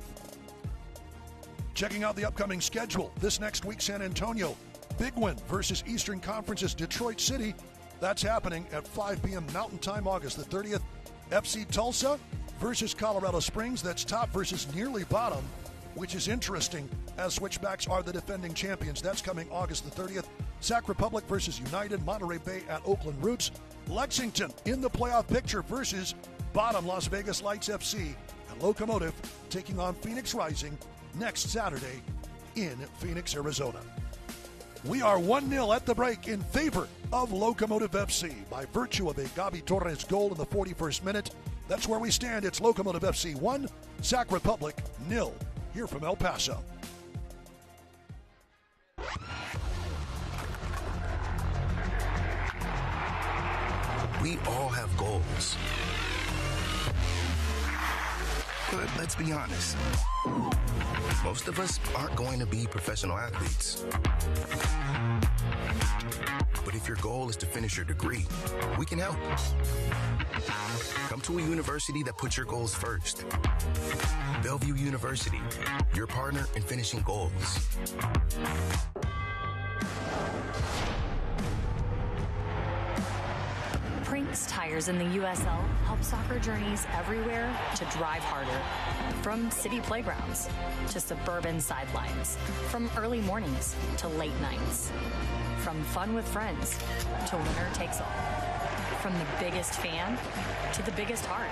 Checking out the upcoming schedule. This next week, San Antonio. Big win versus Eastern Conference's Detroit City. That's happening at 5 p.m. Mountain Time, August the 30th. FC Tulsa versus Colorado Springs. That's top versus nearly bottom, which is interesting as Switchbacks are the defending champions. That's coming August the 30th. Sac Republic versus United. Monterey Bay at Oakland Roots. Lexington in the playoff picture versus bottom Las Vegas Lights FC. And Locomotive taking on Phoenix Rising next Saturday in Phoenix, Arizona. We are 1-0 at the break in favor of Locomotive FC by virtue of a Gabi Torres goal in the 41st minute. That's where we stand. It's Locomotive FC 1, Sac Republic 0 here from El Paso. We all have goals. But let's be honest. Most of us aren't going to be professional athletes. But if your goal is to finish your degree, we can help. Come to a university that puts your goals first. Bellevue University, your partner in finishing goals. Print Prince tires in the USL help soccer journeys everywhere to drive harder. From city playgrounds to suburban sidelines, from early mornings to late nights, from fun with friends to winner takes all, from the biggest fan to the biggest heart.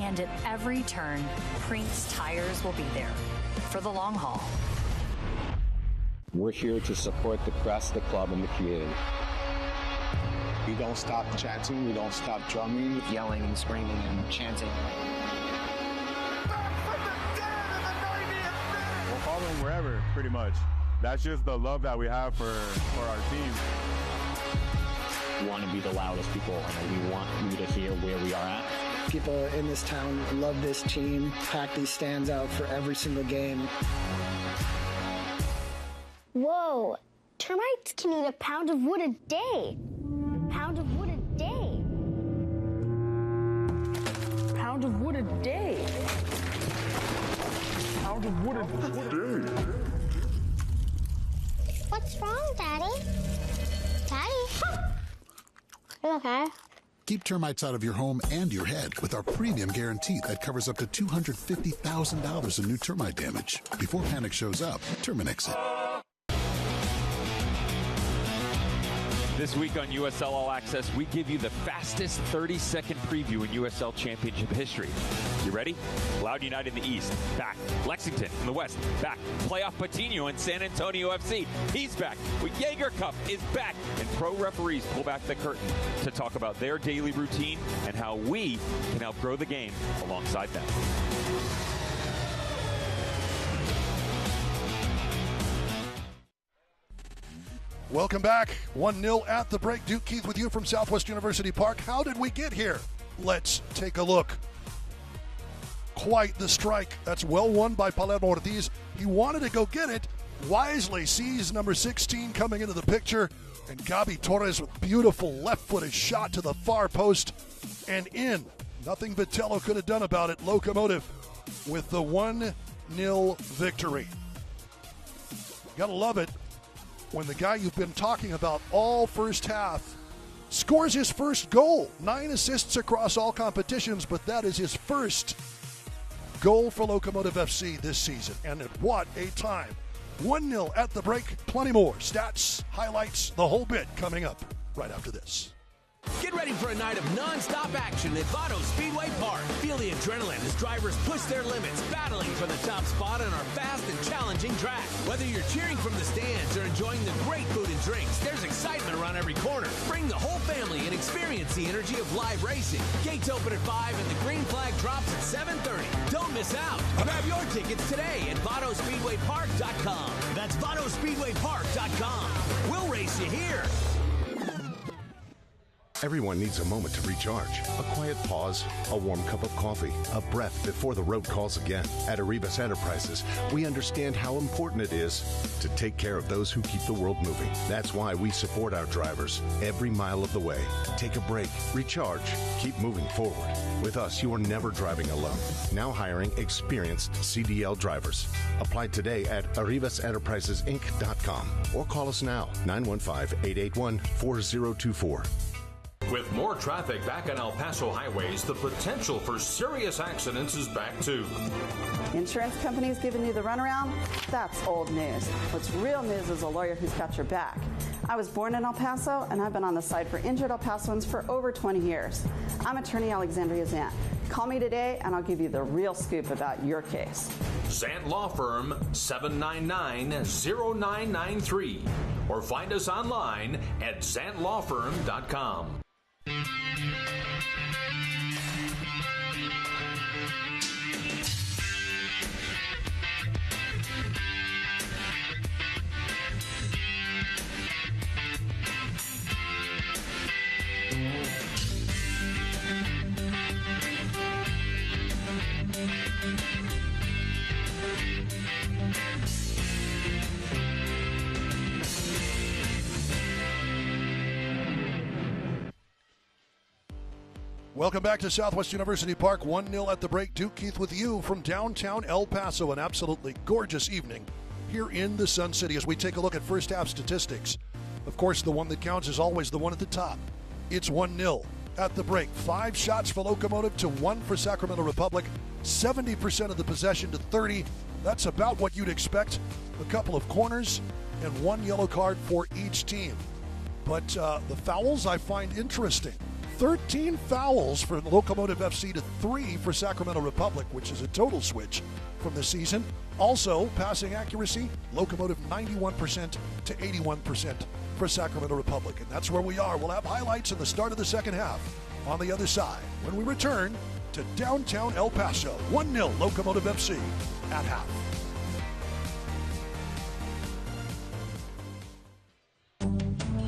And at every turn, Prince tires will be there for the long haul. We're here to support the crest, the club, and the community. We don't stop chanting, we don't stop drumming, yelling and screaming and chanting. We'll follow them wherever, pretty much. That's just the love that we have for our team. We want to be the loudest people, and we want you to hear where we are at. People in this town love this team, pack these stands out for every single game. Whoa, termites can eat a pound of wood a day. Pound of wood a day. Pound of wood a day. Pound of wood a day. What's wrong, Daddy? Daddy? You okay? Keep termites out of your home and your head with our premium guarantee that covers up to $250,000 in new termite damage. Before panic shows up, Terminix it. This week on USL All Access, we give you the fastest 30-second preview in USL Championship history. You ready? Loud United in the East, back. Lexington in the West, back. Playoff Patino in San Antonio FC, he's back. Jaeger Cup is back. And pro referees pull back the curtain to talk about their daily routine and how we can help grow the game alongside them. Welcome back. 1-0 at the break. Duke Keith with you from Southwest University Park. How did we get here? Let's take a look. Quite the strike. That's well won by Palermo Ortiz. He wanted to go get it. Wisely sees number 16 coming into the picture. And Gabi Torres with beautiful left-footed shot to the far post and in. Nothing Vitello could have done about it. Locomotive with the 1-0 victory. Gotta love it when the guy you've been talking about all first half scores his first goal. 9 assists across all competitions, but that is his first goal for Locomotive FC this season. And at what a time. 1-0 at the break. Plenty more stats, highlights, the whole bit coming up right after this. Get ready for a night of non-stop action at Paso Speedway Park. Feel the adrenaline as drivers push their limits, battling for the top spot on our fast and challenging track. Whether you're cheering from the stands or enjoying the great food and drinks, there's excitement around every corner. Bring the whole family and experience the energy of live racing. Gates open at 5 and the green flag drops at 7:30. Don't miss out. Grab your tickets today at VotospeedwayPark.com. That's VotospeedwayPark.com. We'll race you here. Everyone needs a moment to recharge. A quiet pause, a warm cup of coffee, a breath before the road calls again. At Arribas Enterprises, we understand how important it is to take care of those who keep the world moving. That's why we support our drivers every mile of the way. Take a break, recharge, keep moving forward. With us, you are never driving alone. Now hiring experienced CDL drivers. Apply today at ArribasEnterprisesInc.com or call us now, 915-881-4024. With more traffic back on El Paso highways, the potential for serious accidents is back too. Insurance companies giving you the runaround? That's old news. What's real news is a lawyer who's got your back. I was born in El Paso, and I've been on the side for injured El Pasoans for over 20 years. I'm attorney Alexandria Zant. Call me today, and I'll give you the real scoop about your case. Zant Law Firm, 799-0993. Or find us online at zantlawfirm.com. Welcome back to Southwest University Park. 1-0 at the break. Duke Keith with you from downtown El Paso. An absolutely gorgeous evening here in the Sun City as we take a look at first half statistics. Of course, the one that counts is always the one at the top. It's 1-0 at the break. 5 shots for Locomotive to 1 for Sacramento Republic. 70% of the possession to 30. That's about what you'd expect. A couple of corners and 1 yellow card for each team. But the fouls I find interesting. 13 fouls for Locomotive FC to 3 for Sacramento Republic, which is a total switch from the season. Also, passing accuracy, Locomotive 91% to 81% for Sacramento Republic. And that's where we are. We'll have highlights in the start of the second half on the other side when we return to downtown El Paso. 1-0 Locomotive FC at half.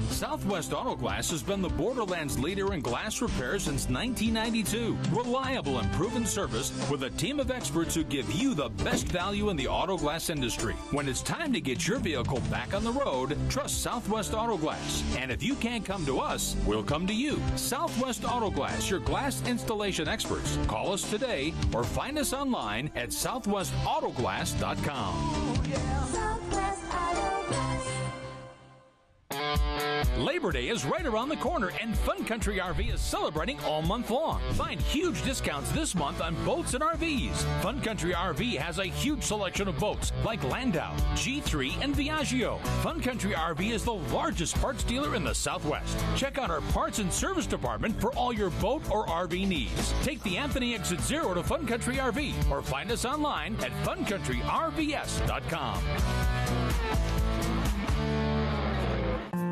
Southwest Auto Glass has been the Borderlands leader in glass repair since 1992. Reliable and proven service with a team of experts who give you the best value in the auto glass industry. When it's time to get your vehicle back on the road, trust Southwest Auto Glass. And if you can't come to us, we'll come to you. Southwest Auto Glass, your glass installation experts. Call us today or find us online at southwestautoglass.com. Southwest Auto Glass. Labor Day is right around the corner, and Fun Country RV is celebrating all month long. Find huge discounts this month on boats and RVs. Fun Country RV has a huge selection of boats like Landau, G3, and Viaggio. Fun Country RV is the largest parts dealer in the Southwest. Check out our parts and service department for all your boat or RV needs. Take the Anthony Exit Zero to Fun Country RV or find us online at funcountryrvs.com.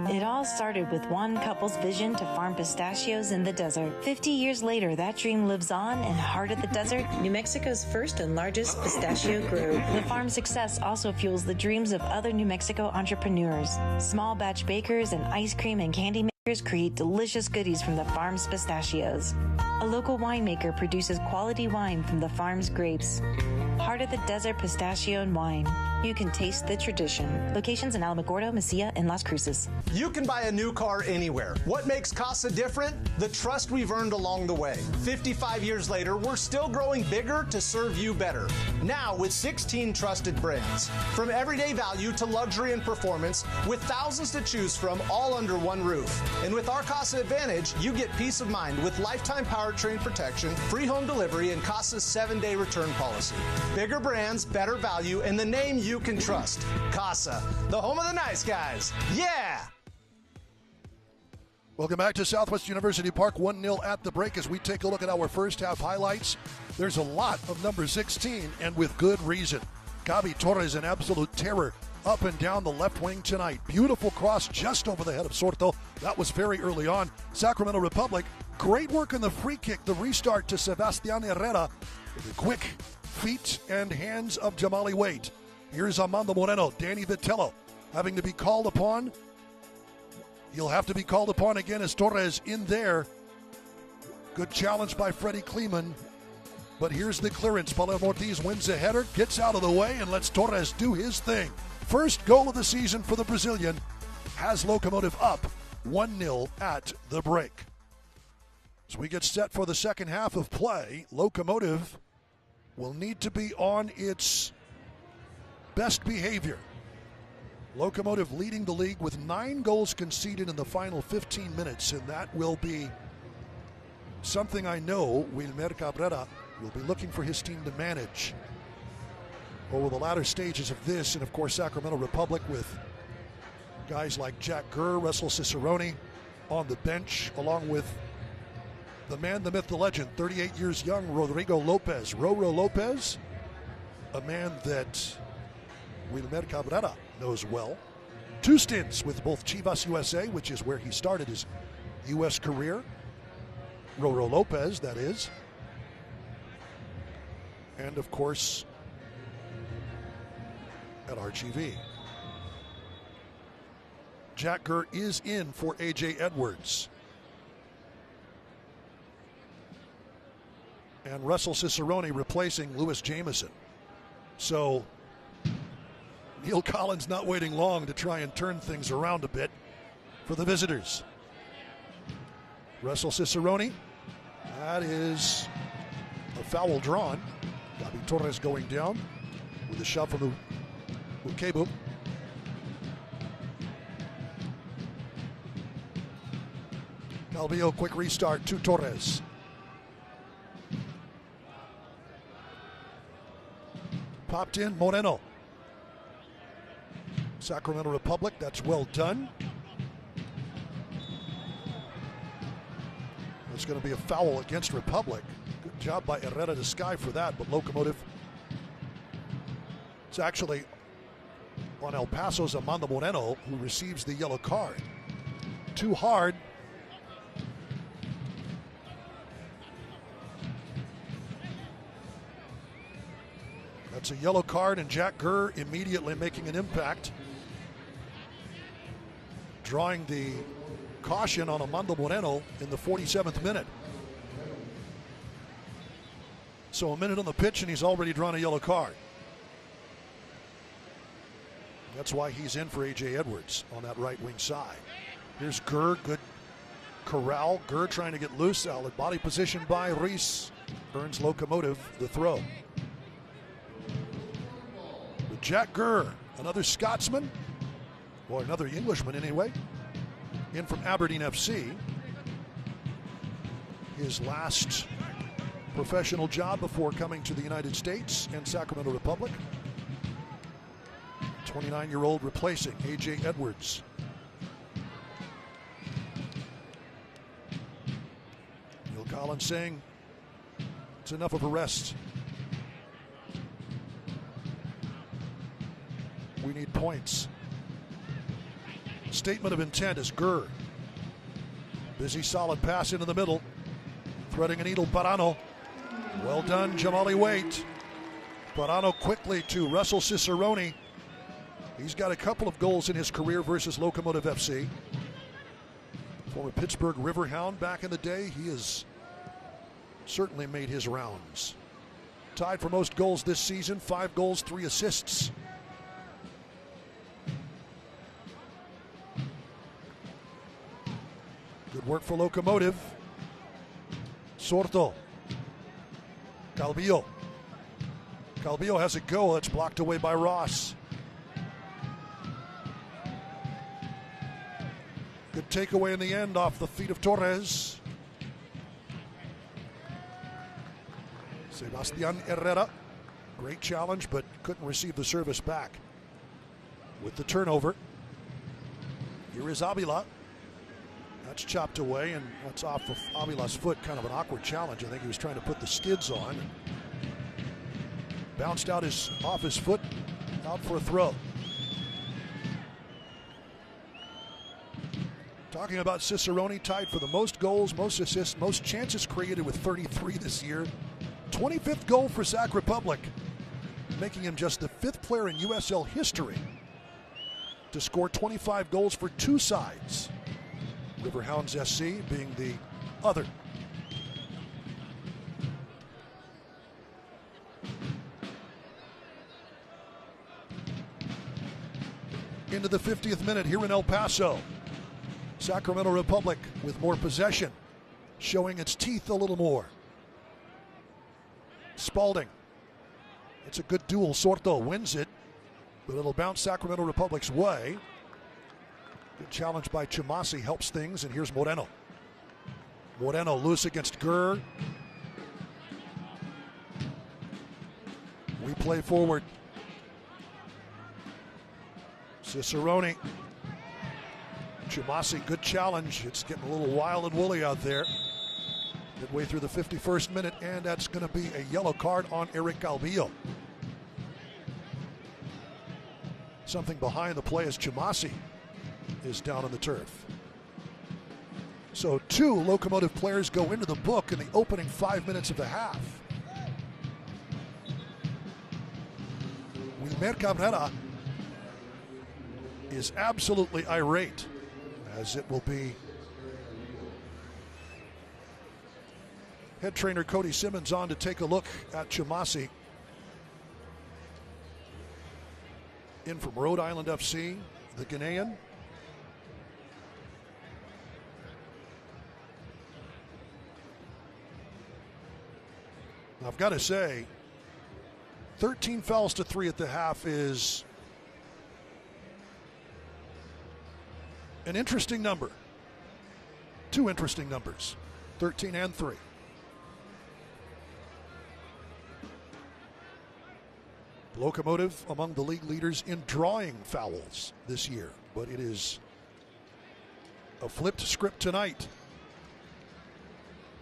It all started with one couple's vision to farm pistachios in the desert. 50 years later, that dream lives on in heart of the desert, New Mexico's first and largest pistachio grove. The farm's success also fuels the dreams of other New Mexico entrepreneurs. Small batch bakers and ice cream and candy makers create delicious goodies from the farm's pistachios. A local winemaker produces quality wine from the farm's grapes. Heart of the Desert Pistachio and Wine. You can taste the tradition. Locations in Alamogordo, Mesilla, and Las Cruces. You can buy a new car anywhere. What makes Casa different? The trust we've earned along the way. 55 years later, we're still growing bigger to serve you better. Now with 16 trusted brands. From everyday value to luxury and performance, with thousands to choose from, all under one roof. And with our Casa Advantage, you get peace of mind with lifetime powertrain protection, free home delivery, and Casa's 7-day return policy. Bigger brands, better value, and the name you can trust. Casa, the home of the nice guys. Yeah! Welcome back to Southwest University Park. 1-0 at the break as we take a look at our first half highlights. There's a lot of number 16, and with good reason. Gabi Torres, an absolute terror up and down the left wing tonight. Beautiful cross just over the head of Sorto. That was very early on. Sacramento Republic, great work on the free kick. The restart to Sebastian Herrera. The quick feet and hands of Jamali Wade. Here's Armando Moreno, Danny Vitello having to be called upon. He'll have to be called upon again as Torres in there. Good challenge by Freddie Kleeman. But here's the clearance. Palermo Ortiz wins the header, gets out of the way, and lets Torres do his thing. First goal of the season for the Brazilian has Locomotive up 1-0 at the break. As we get set for the second half of play, Locomotive will need to be on its best behavior. Locomotive leading the league with 9 goals conceded in the final 15 minutes, and that will be something I know Wilmer Cabrera will be looking for his team to manage over the latter stages of this. And of course Sacramento Republic with guys like Jack Gurr, Russell Cicerone on the bench, along with the man, the myth, the legend, 38 years young, Rodrigo Lopez. Roro Lopez, a man that Wilmer Cabrera knows well. 2 stints with both Chivas USA, which is where he started his U.S. career. Roro Lopez, that is. And of course, at RGV. Jack Gurr is in for A.J. Edwards. And Russell Cicerone replacing Lewis Jamison. So Neil Collins not waiting long to try and turn things around a bit for the visitors. Russell Cicerone, that is a foul drawn. Gabi Torres going down with a shot from Ukebu. Calvillo, quick restart to Torres. Popped in, Moreno. Sacramento Republic, that's well done. That's going to be a foul against Republic. Good job by Herrera de Sky for that, but Locomotive. It's actually on El Paso's Amanda Moreno, who receives the yellow card. Too hard. That's a yellow card, and Jack Gurr immediately making an impact, drawing the caution on Amanda Moreno in the 47th minute. So a minute on the pitch, and he's already drawn a yellow card. That's why he's in for A.J. Edwards on that right wing side. Here's Gurr, good corral. Gurr trying to get loose, solid body position by Reese. Earns Locomotive the throw. But Jack Gurr, another Scotsman, or another Englishman anyway, in from Aberdeen FC. His last professional job before coming to the United States and Sacramento Republic. 29-year-old replacing A.J. Edwards. Neil Collins saying it's enough of a rest. We need points. Statement of intent is Gurr. Busy, solid pass into the middle. Threading a needle, Parano. Well done, Jamali Waite. Parano quickly to Russell Cicerone. He's got a couple of goals in his career versus Locomotive FC. Former Pittsburgh Riverhound back in the day. He has certainly made his rounds. Tied for most goals this season, 5 goals, 3 assists. Good work for Locomotive. Sorto. Calvillo. Calvillo has a go. That's blocked away by Ross. Good takeaway in the end off the feet of Torres. Sebastian Herrera. Great challenge, but couldn't receive the service back. With the turnover. Here is Avila. That's chopped away, and that's off of Avila's foot. Kind of an awkward challenge. I think he was trying to put the skids on. Bounced out off his foot, out for a throw. Talking about Cicerone, tied for the most goals, most assists, most chances created with 33 this year. 25th goal for Sac Republic, making him just the 5th player in USL history to score 25 goals for 2 sides. Riverhounds SC being the other. Into the 50th minute here in El Paso. Sacramento Republic with more possession, showing its teeth a little more. Spalding. It's a good duel. Sorto wins it, but it'll bounce Sacramento Republic's way. Good challenge by Chumasi helps things, and here's Moreno. Moreno loose against Gurr. We play forward. Cicerone. Chumasi, good challenge. It's getting a little wild and woolly out there. Midway through the 51st minute, and that's going to be a yellow card on Eric Calvillo. Something behind the play as Chumasi is down on the turf. So 2 Locomotive players go into the book in the opening 5 minutes of the half. Wilmer Cabrera is absolutely irate, as it will be head trainer Cody Simmons on to take a look at Chumasi. In from Rhode Island FC, the Ghanaian. I've got to say, 13 fouls to 3 at the half is an interesting number. Two interesting numbers, 13 and 3. Locomotive among the league leaders in drawing fouls this year, but it is a flipped script tonight.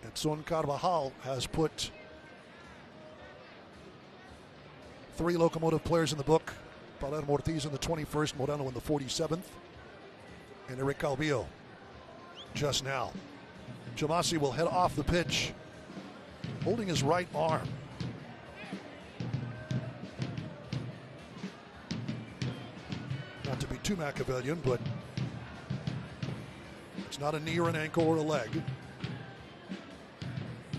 Edson Carvajal has put 3 Locomotive players in the book. Palermo Ortiz in the 21st, Moreno in the 47th, and Eric Calvillo just now. Chamasi will head off the pitch, holding his right arm. Not to be too Machiavellian, but it's not a knee or an ankle or a leg.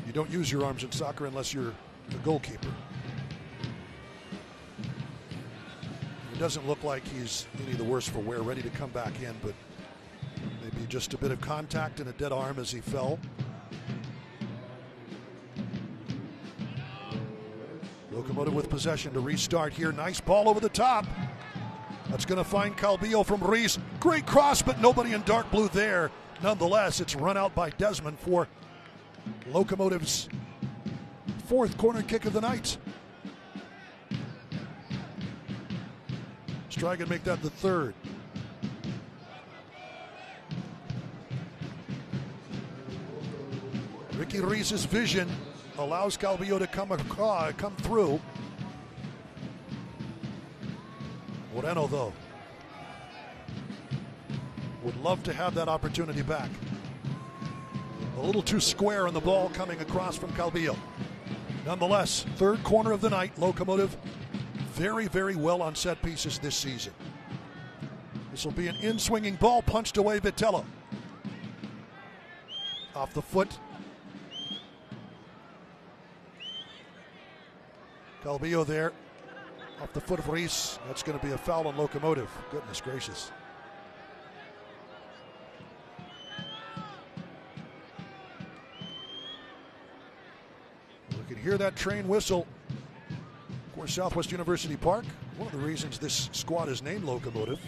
You don't use your arms in soccer unless you're the goalkeeper. It doesn't look like he's any the worse for wear, ready to come back in, but maybe just a bit of contact and a dead arm as he fell. Locomotive with possession to restart here. Nice ball over the top. That's going to find Calvillo from Reese. Great cross, but nobody in dark blue there. Nonetheless, it's run out by Desmond for Locomotive's 4th corner kick of the night. Try and make that the 3rd. Ricky Reese's vision allows Calvillo to come through. Moreno, though, would love to have that opportunity back. A little too square on the ball coming across from Calvillo. Nonetheless, 3rd corner of the night. Locomotive very, very well on set pieces this season. This will be an in-swinging ball, punched away Vitello. Off the foot. Calvillo there. Off the foot of Reese. That's going to be a foul on Locomotive. Goodness gracious. You can hear that train whistle. Of course, Southwest University Park, one of the reasons this squad is named Locomotive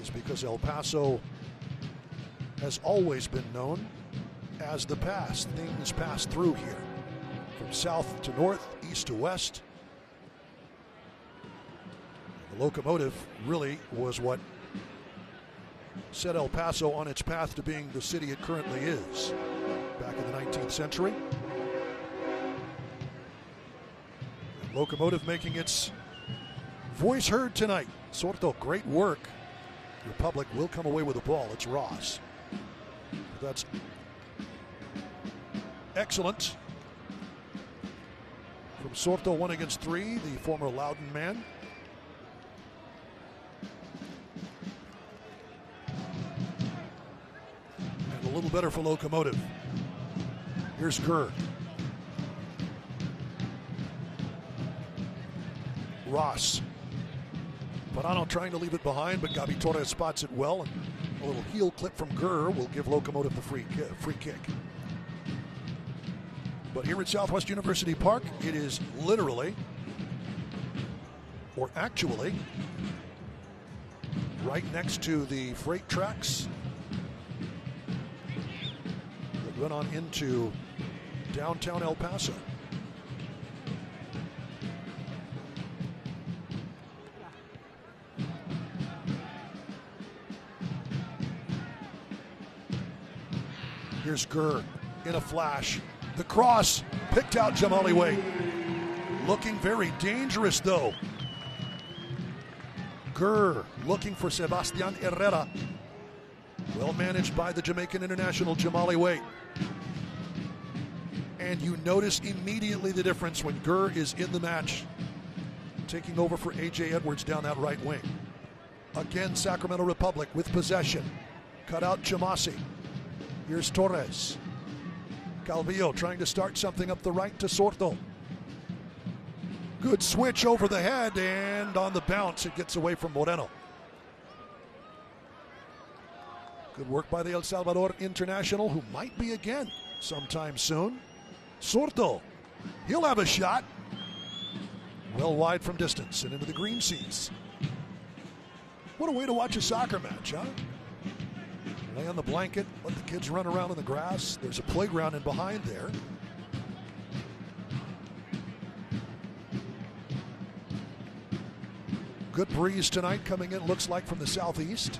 is because El Paso has always been known as the past. Things pass through here from south to north, east to west. The Locomotive really was what set El Paso on its path to being the city it currently is back in the 19th century. Locomotive making its voice heard tonight. Sorto, great work. Republic will come away with the ball. It's Ross. That's excellent. From Sorto, 1 against 3, the former Loudon man. And a little better for Locomotive. Here's Kerr. Ross. Parano trying to leave it behind, but Gabi Torres spots it well. And a little heel clip from Gurr will give Locomotive the free kick. But here at Southwest University Park, it is literally, or actually, right next to the freight tracks that run on into downtown El Paso. Here's Gurr in a flash. The cross picked out Jamali Wade. Looking very dangerous though. Gurr looking for Sebastian Herrera. Well managed by the Jamaican international Jamali Wade. And you notice immediately the difference when Gurr is in the match, taking over for A.J. Edwards down that right wing. Again, Sacramento Republic with possession. Cut out Chamasi. Here's Torres. Calvillo trying to start something up the right to Sorto. Good switch over the head, and on the bounce it gets away from Moreno. Good work by the El Salvador international, who might be again sometime soon. Sorto, he'll have a shot. Well wide from distance and into the green seas. What a way to watch a soccer match, huh? Lay on the blanket, let the kids run around in the grass. There's a playground in behind there. Good breeze tonight coming in, looks like from the southeast.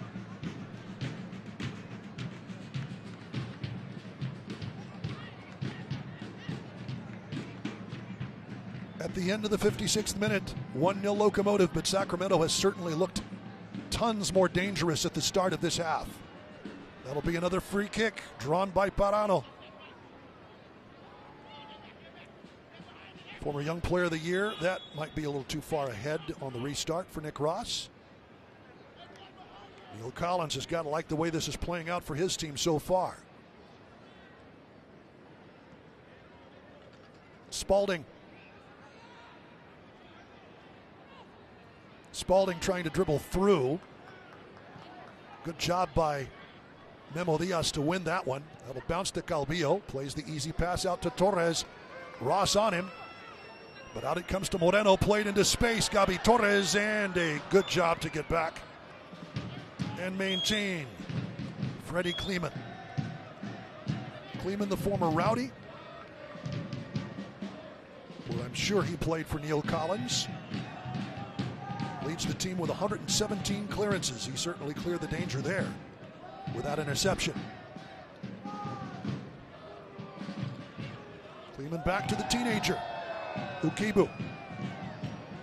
At the end of the 56th minute, 1-0 Locomotive, but Sacramento has certainly looked tons more dangerous at the start of this half. That'll be another free kick drawn by Parano. Former Young Player of the Year. That might be a little too far ahead on the restart for Nick Ross. Neil Collins has got to like the way this is playing out for his team so far. Spalding. Spalding trying to dribble through. Good job by Memo Diaz to win that one. That'll bounce to Calvillo. Plays the easy pass out to Torres. Ross on him. But out it comes to Moreno. Played into space. Gabi Torres, and a good job to get back and maintain. Freddie Kleeman. Kleeman, the former Rowdy. Well, I'm sure he played for Neil Collins. Leads the team with 117 clearances. He certainly cleared the danger there with that interception. Kleeman back to the teenager, Ukibu.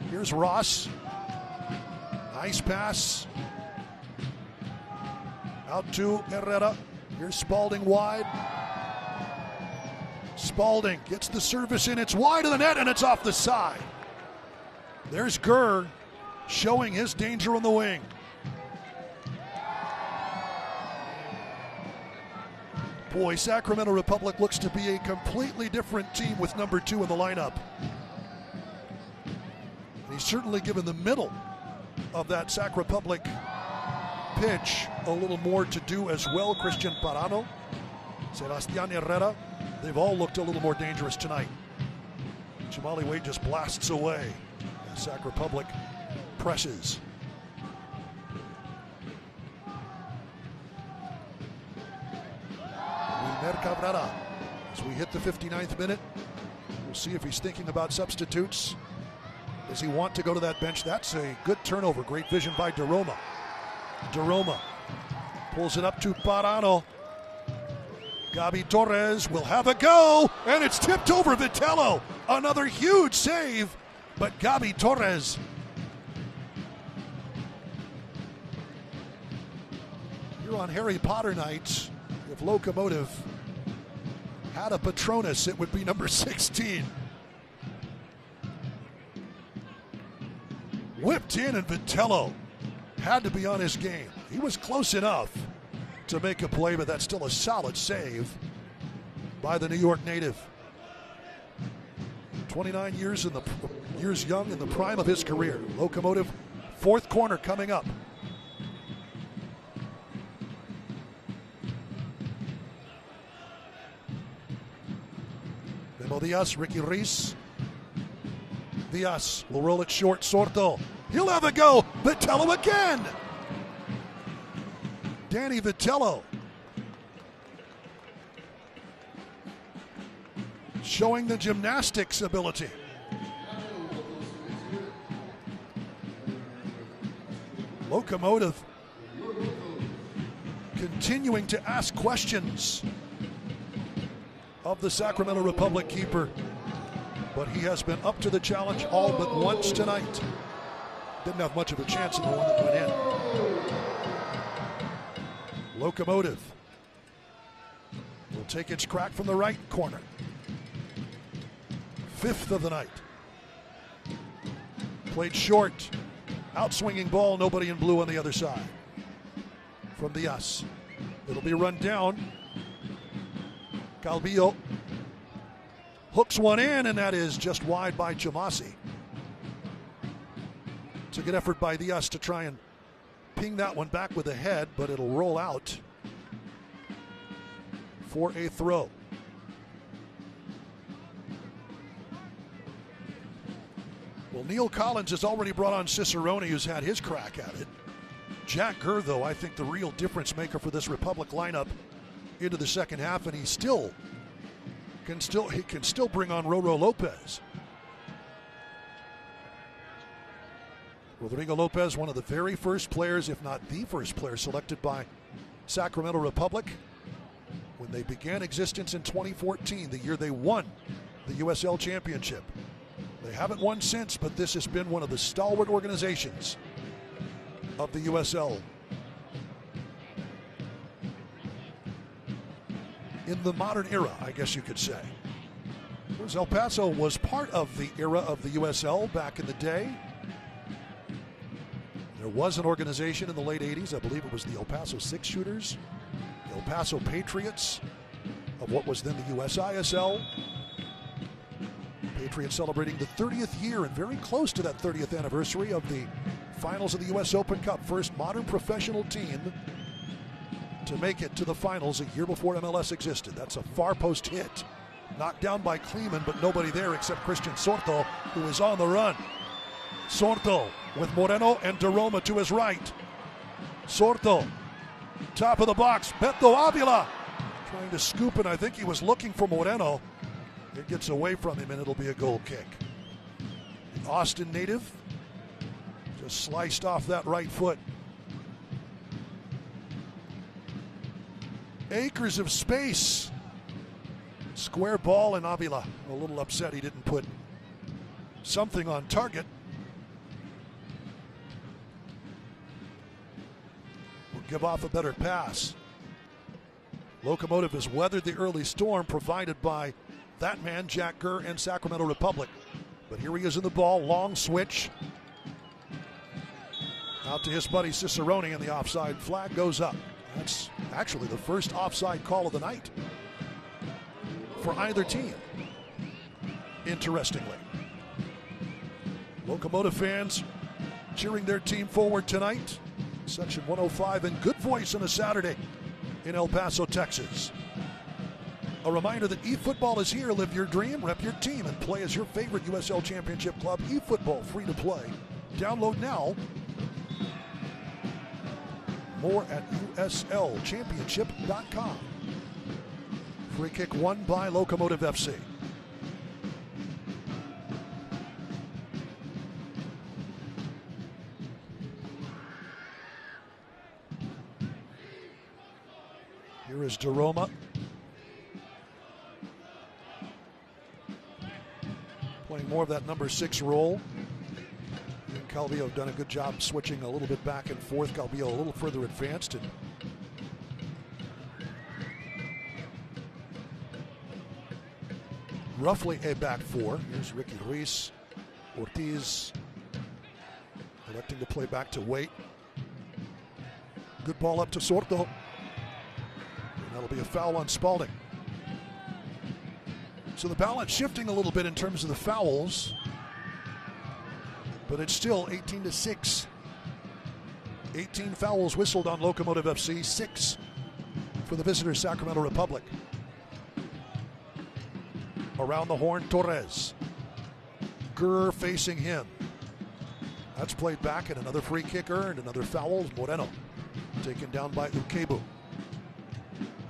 Here's Ross. Nice pass. Out to Herrera. Here's Spalding wide. Spalding gets the service in. It's wide of the net and it's off the side. There's Gurr showing his danger on the wing. Boy, Sacramento Republic looks to be a completely different team with number 2 in the lineup. And he's certainly given the middle of that Sac Republic pitch a little more to do as well. Christian Parano, Sebastián Herrera, they've all looked a little more dangerous tonight. Jamali Wade just blasts away as Sac Republic presses. Wilmer Cabrera, as we hit the 59th minute, we'll see if he's thinking about substitutes. Does he want to go to that bench? That's a good turnover. Great vision by DeRoma. DeRoma pulls it up to Parano. Gabi Torres will have a go, and it's tipped over Vitello. Another huge save, but Gabi Torres. You're on Harry Potter nights. If Locomotive had a Patronus, it would be number 16. Whipped in, and Vitello had to be on his game. He was close enough to make a play, but that's still a solid save by the New York native. 29 years young in the prime of his career. Locomotive, fourth corner coming up. Memo Diaz, Ricky Reese. Diaz will roll it short. Sorto. He'll have a go. Vitello again. Danny Vitello showing the gymnastics ability. Locomotive continuing to ask questions of the Sacramento Republic keeper, but he has been up to the challenge all but once tonight. Didn't have much of a chance in the one that went in. Locomotive will take its crack from the right corner. 5th of the night. Played short. Outswinging ball, nobody in blue on the other side. From Diaz. It'll be run down. Calvillo hooks one in, and that is just wide by Chamasi. It's a good effort by Diaz to try and ping that one back with the head, but it'll roll out for a throw. Well, Neil Collins has already brought on Cicerone, who's had his crack at it. Jack Gurr, though, I think the real difference maker for this Republic lineup into the second half, and he can still bring on Roro Lopez. Rodrigo Lopez, one of the very first players, if not the first player, selected by Sacramento Republic when they began existence in 2014, the year they won the USL Championship. They haven't won since, but this has been one of the stalwart organizations of the USL. In the modern era, I guess you could say. Whereas El Paso was part of the era of the USL back in the day. There was an organization in the late 80s, I believe it was the El Paso Six Shooters, the El Paso Patriots of what was then the USISL. Patriots celebrating the 30th year and very close to that 30th anniversary of the finals of the US Open Cup. First modern professional team to make it to the finals a year before MLS existed. That's a far post hit. Knocked down by Kleeman, but nobody there except Christian Sorto, who is on the run. Sorto with Moreno and Deroma to his right. Sorto, top of the box. Beto Avila trying to scoop, and I think he was looking for Moreno. It gets away from him, and it'll be a goal kick. The Austin native just sliced off that right foot. Acres of space. Square ball, and Avila a little upset he didn't put something on target. Will give off a better pass. Locomotive has weathered the early storm provided by that man, Jack Gurr, and Sacramento Republic. But here he is in the ball, long switch. Out to his buddy Cicerone, and the offside flag goes up. That's actually the first offside call of the night for either team, interestingly. Locomotive fans cheering their team forward tonight. Section 105 in good voice on a Saturday in El Paso, Texas. A reminder that eFootball is here. Live your dream, rep your team, and play as your favorite USL Championship club. eFootball, free to play. Download now. More at USLChampionship.com. Free kick won by Locomotive FC. Here is Deroma. Playing more of that number 6 role. And Calvillo have done a good job switching a little bit back and forth. Calvillo a little further advanced, and roughly a back 4. Here's Ricky Ruiz. Ortiz electing to play back to Waite. Good ball up to Sorto. And that'll be a foul on Spalding. So the balance shifting a little bit in terms of the fouls, but it's still 18-6. 18 fouls whistled on Locomotive FC, 6 for the visitor Sacramento Republic. Around the horn, Torres. Gurr facing him. That's played back, and another free kick earned. Another foul. Moreno taken down by Ukebu,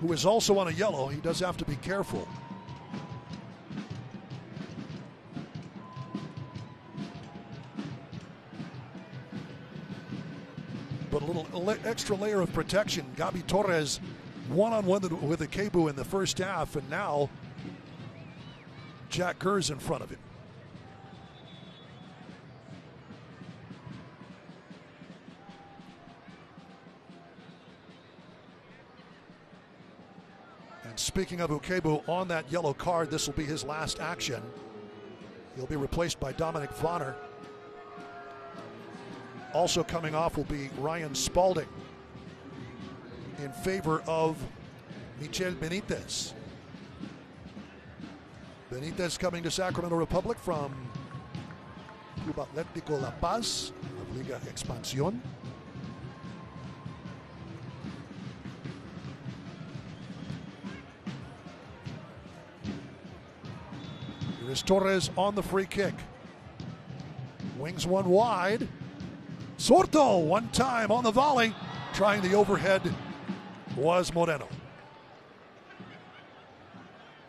who is also on a yellow. He does have to be careful. But a little extra layer of protection. Gabi Torres one-on-one with Ukebu in the first half, and now Jack Gurr's in front of him. And speaking of Ukebu, on that yellow card, this will be his last action. He'll be replaced by Dominic Vonner. Also coming off will be Ryan Spalding in favor of Michel Benitez. Benitez coming to Sacramento Republic from Club Atlético La Paz of Liga Expansión. Here is Torres on the free kick. Wings one wide. Sorto, one time on the volley. Trying the overhead was Moreno.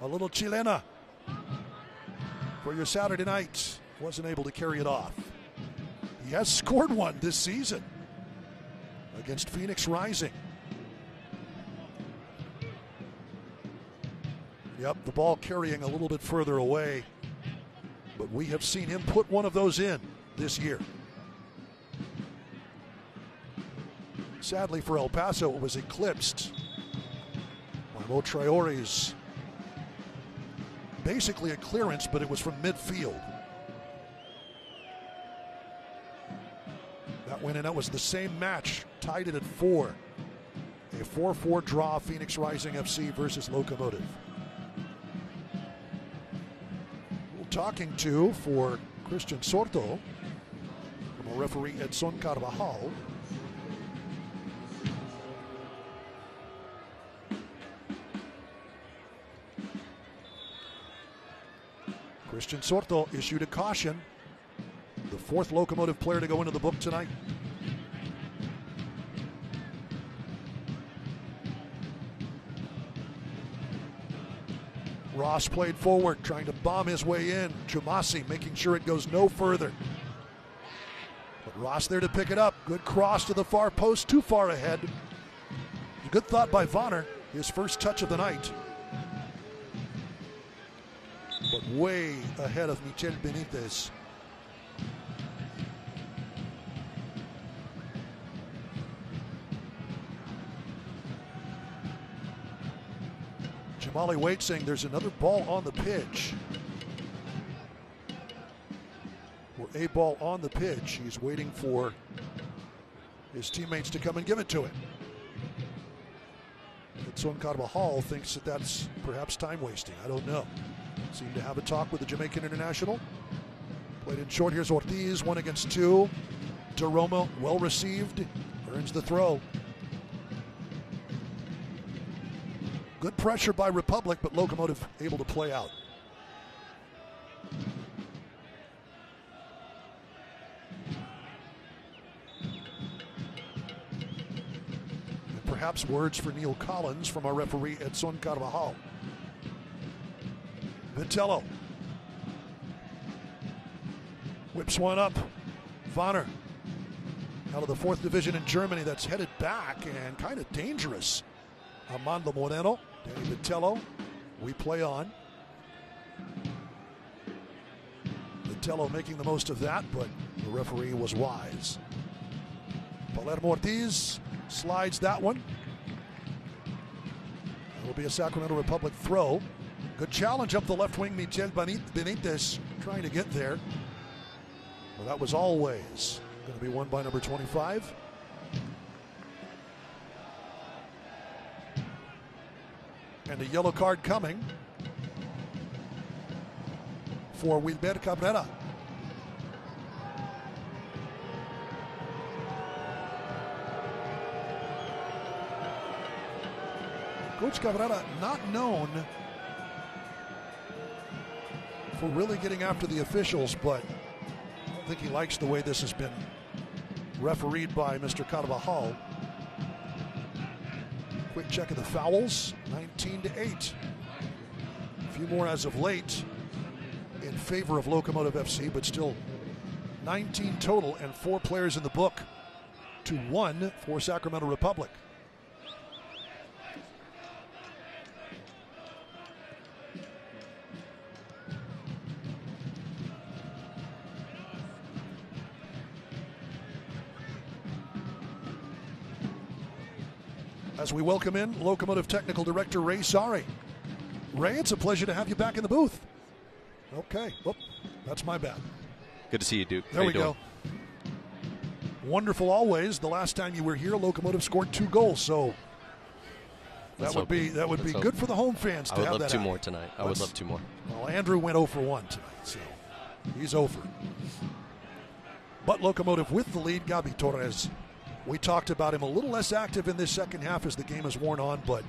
A little chilena for your Saturday night. Wasn't able to carry it off. He has scored one this season against Phoenix Rising. Yep, the ball carrying a little bit further away, but we have seen him put one of those in this year. Sadly for El Paso, it was eclipsed by Mo Traore's basically a clearance, but it was from midfield. That went in. That was the same match, tied it at 4. A 4-4 draw, Phoenix Rising FC versus Locomotive. Talking to for Christian Sorto from a referee Edson Carvajal. Christian Sorto issued a caution. The 4th Locomotive player to go into the book tonight. Ross played forward, trying to bomb his way in. Jumasi making sure it goes no further. But Ross there to pick it up. Good cross to the far post, too far ahead. Good thought by Vonner, his first touch of the night. But way ahead of Michel Benitez. Jamali Wade saying there's another ball on the pitch. Or a ball on the pitch. He's waiting for his teammates to come and give it to him. Edson Carvajal thinks that that's perhaps time wasting. I don't know. Seemed to have a talk with the Jamaican international. Played in short. Here's Ortiz, 1 against 2. DeRoma, well received, earns the throw. Good pressure by Republic, but Locomotive able to play out. And perhaps words for Neil Collins from our referee Edson Carvajal. Vitello whips one up. Vonner out of the 4th division in Germany, that's headed back and kind of dangerous. Armando Moreno, Danny Vitello, we play on. Vitello making the most of that, but the referee was wise. Palermo Ortiz slides that one. It will be a Sacramento Republic throw. Good challenge up the left wing, Michel Benitez trying to get there. Well, that was always going to be won by number 25. And a yellow card coming for Wilber Cabrera. Coach Cabrera not known for really getting after the officials, but I think he likes the way this has been refereed by Mr. Carvajal. Quick check of the fouls, 19-8. A few more as of late in favor of Locomotive FC, but still 19 total and 4 players in the book to 1 for Sacramento Republic. As we welcome in Locomotive Technical Director Ray Sari. Ray, it's a pleasure to have you back in the booth. Okay, oh, that's my bad. Good to see you, Duke. There we go. Wonderful always. The last time you were here, Locomotive scored 2 goals, so that would be good for the home fans to have that. I would love 2 more tonight. I would love 2 more. Well, Andrew went 0 for 1 tonight, so he's over. But Locomotive with the lead, Gabi Torres. We talked about him a little less active in this second half as the game has worn on, but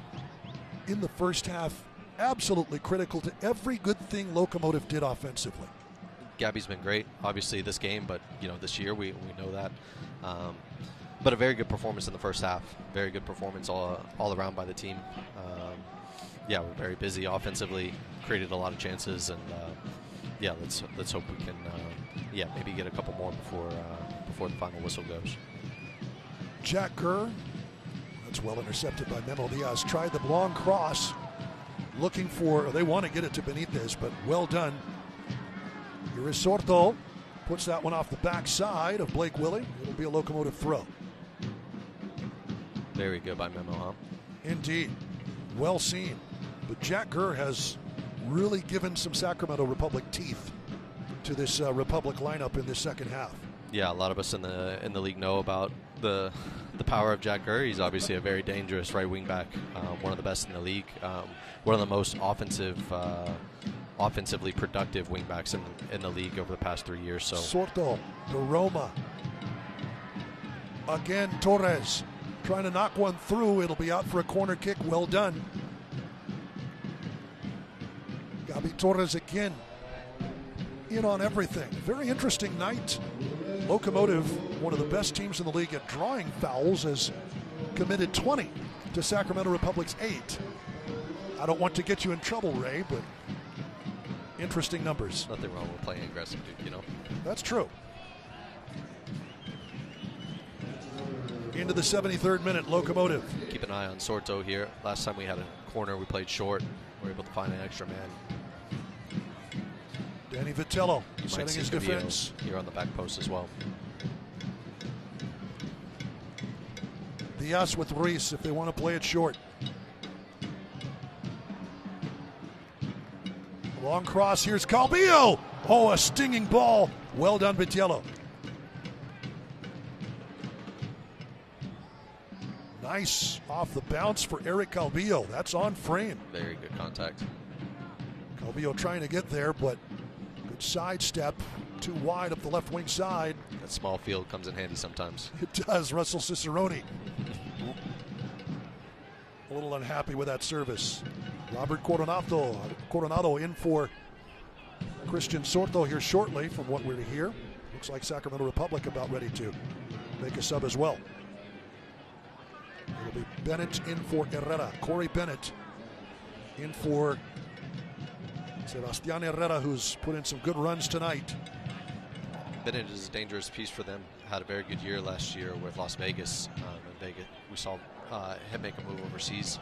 in the first half, absolutely critical to every good thing Locomotive did offensively. Gabby's been great, obviously, this game, but, this year we know that. But a very good performance in the first half. Very good performance all around by the team. We're very busy offensively, created a lot of chances, and let's hope we can maybe get a couple more before the final whistle goes. Jack Kerr, that's well intercepted by Memo Diaz, tried the long cross, looking for, they want to get it to Benitez, but well done. Here is Sorto, puts that one off the backside of Blake Willie. It'll be a Locomotive throw. Very good by Memo, huh? Indeed. Well seen. But Jack Kerr has really given some Sacramento Republic teeth to this Republic lineup in this second half. Yeah, a lot of us in the league know about the power of Jack Kerr. He's obviously a very dangerous right wing back, one of the best in the league, one of the most offensively productive wing backs in the league over the past 3 years. So Sorto to Roma. Again, Torres trying to knock one through. It'll be out for a corner kick. Well done. Gabi Torres again in on everything. Very interesting night. Locomotive, one of the best teams in the league at drawing fouls, has committed 20 to Sacramento Republic's 8. I don't want to get you in trouble, Ray, but interesting numbers. Nothing wrong with playing aggressive, dude, That's true. Into the 73rd minute, Locomotive. Keep an eye on Sorto here. Last time we had a corner, we played short. We were able to find an extra man. Danny Vitello setting his defense. Here on the back post as well. Diaz with Reese if they want to play it short. Long cross, here's Calvillo. Oh, a stinging ball. Well done, Vitello. Nice off the bounce for Eric Calvillo. That's on frame. Very good contact. Calvillo trying to get there, but good sidestep. Too wide up the left wing side. That small field comes in handy sometimes. It does. Russell Cicerone a little unhappy with that service. Robert Coronado in for Christian Sorto here shortly from what we're to hear. Looks like Sacramento Republic about ready to make a sub as well. It'll be Bennett in for Herrera. Corey Bennett in for Sebastian Herrera, who's put in some good runs tonight. Bennett is a dangerous piece for them. Had a very good year last year with Las Vegas. In Vegas, we saw him make a move overseas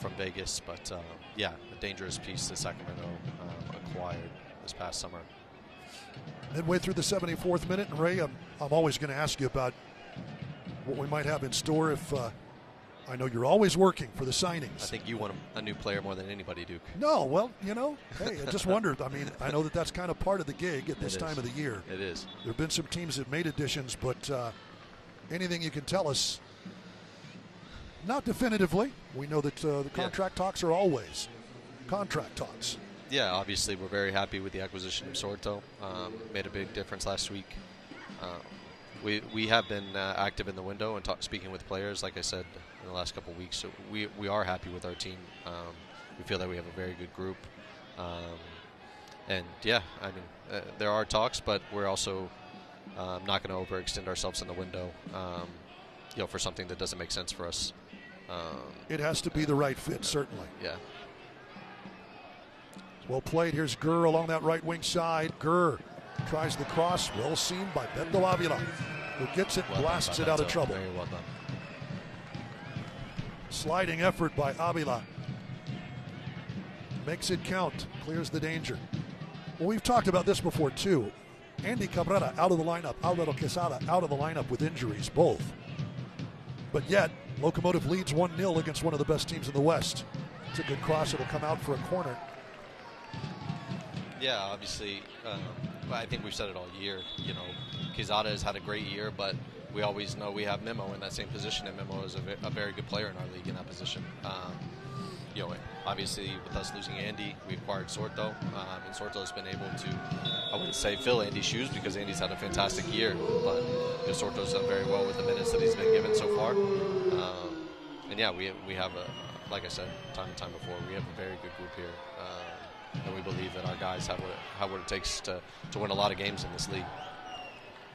from Vegas, but a dangerous piece that Sacramento acquired this past summer. Midway through the 74th minute, and Ray, I'm always going to ask you about what we might have in store if I know you're always working for the signings. I think you want a new player more than anybody, Duke. No, well, hey, I just wondered. I mean, I know that's kind of part of the gig at this time of the year. It is. There have been some teams that made additions, but anything you can tell us, not definitively. We know that the contract talks are always contract talks. Yeah, obviously we're very happy with the acquisition of Sorto. Made a big difference last week. We have been active in the window and speaking with players, like I said, in the last couple of weeks. So we are happy with our team. We feel that we have a very good group. There are talks, but we're also not going to overextend ourselves in the window, for something that doesn't make sense for us. It has to be the right fit, certainly. Yeah. Well played. Here's Gurr along that right wing side. Gurr tries the cross, well seen by Beto Avila, who gets it, blasts it out of trouble. Very well done. Sliding effort by Avila. Makes it count, clears the danger. Well, we've talked about this before too. Andy Cabrera out of the lineup, Alvaro Quesada out of the lineup with injuries, both. But yet, Locomotive leads 1-0 against one of the best teams in the West. It's a good cross, it'll come out for a corner. Yeah, obviously, I think we've said it all year. Quezada has had a great year, but we always know we have Memo in that same position, and Memo is a very good player in our league in that position. Obviously, with us losing Andy, we acquired Sorto, and Sorto has been able to, I wouldn't say fill Andy's shoes because Andy's had a fantastic year, but Sorto's done very well with the minutes that he's been given so far. We have like I said time and time before, we have a very good group here. and we believe that our guys have what it takes to win a lot of games in this league.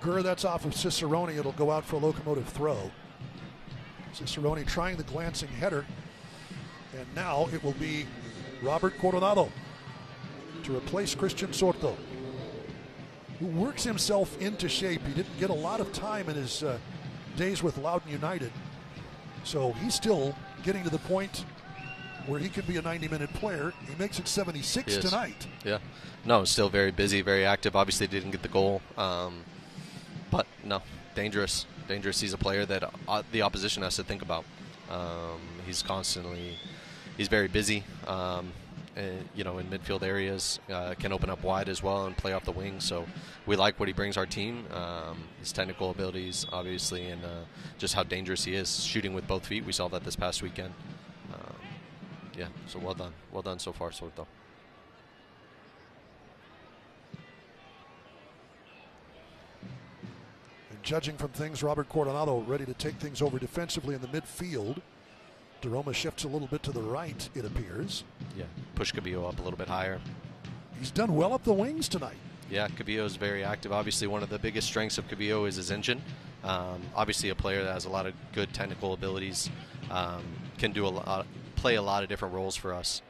That's off of Cicerone. It'll go out for a Locomotive throw. Cicerone trying the glancing header. And now it will be Robert Coronado to replace Christian Sorto, who works himself into shape. He didn't get a lot of time in his days with Loudoun United. So he's still getting to the point where he could be a 90-minute player. He makes it 76 tonight. Yeah. No, still very busy, very active. Obviously didn't get the goal. But no, dangerous. He's a player that the opposition has to think about. He's very busy. In midfield areas, can open up wide as well and play off the wing. So we like what he brings our team. His technical abilities, obviously, and just how dangerous he is shooting with both feet. We saw that this past weekend. So well done so far, Sorto. Judging from things, Robert Coronado ready to take things over defensively in the midfield. DeRoma shifts a little bit to the right, it appears. Yeah, push Cabillo up a little bit higher. He's done well up the wings tonight. Yeah, Cabillo is very active. Obviously, one of the biggest strengths of Cabillo is his engine. Obviously, a player that has a lot of good technical abilities, can do play a lot of different roles for us.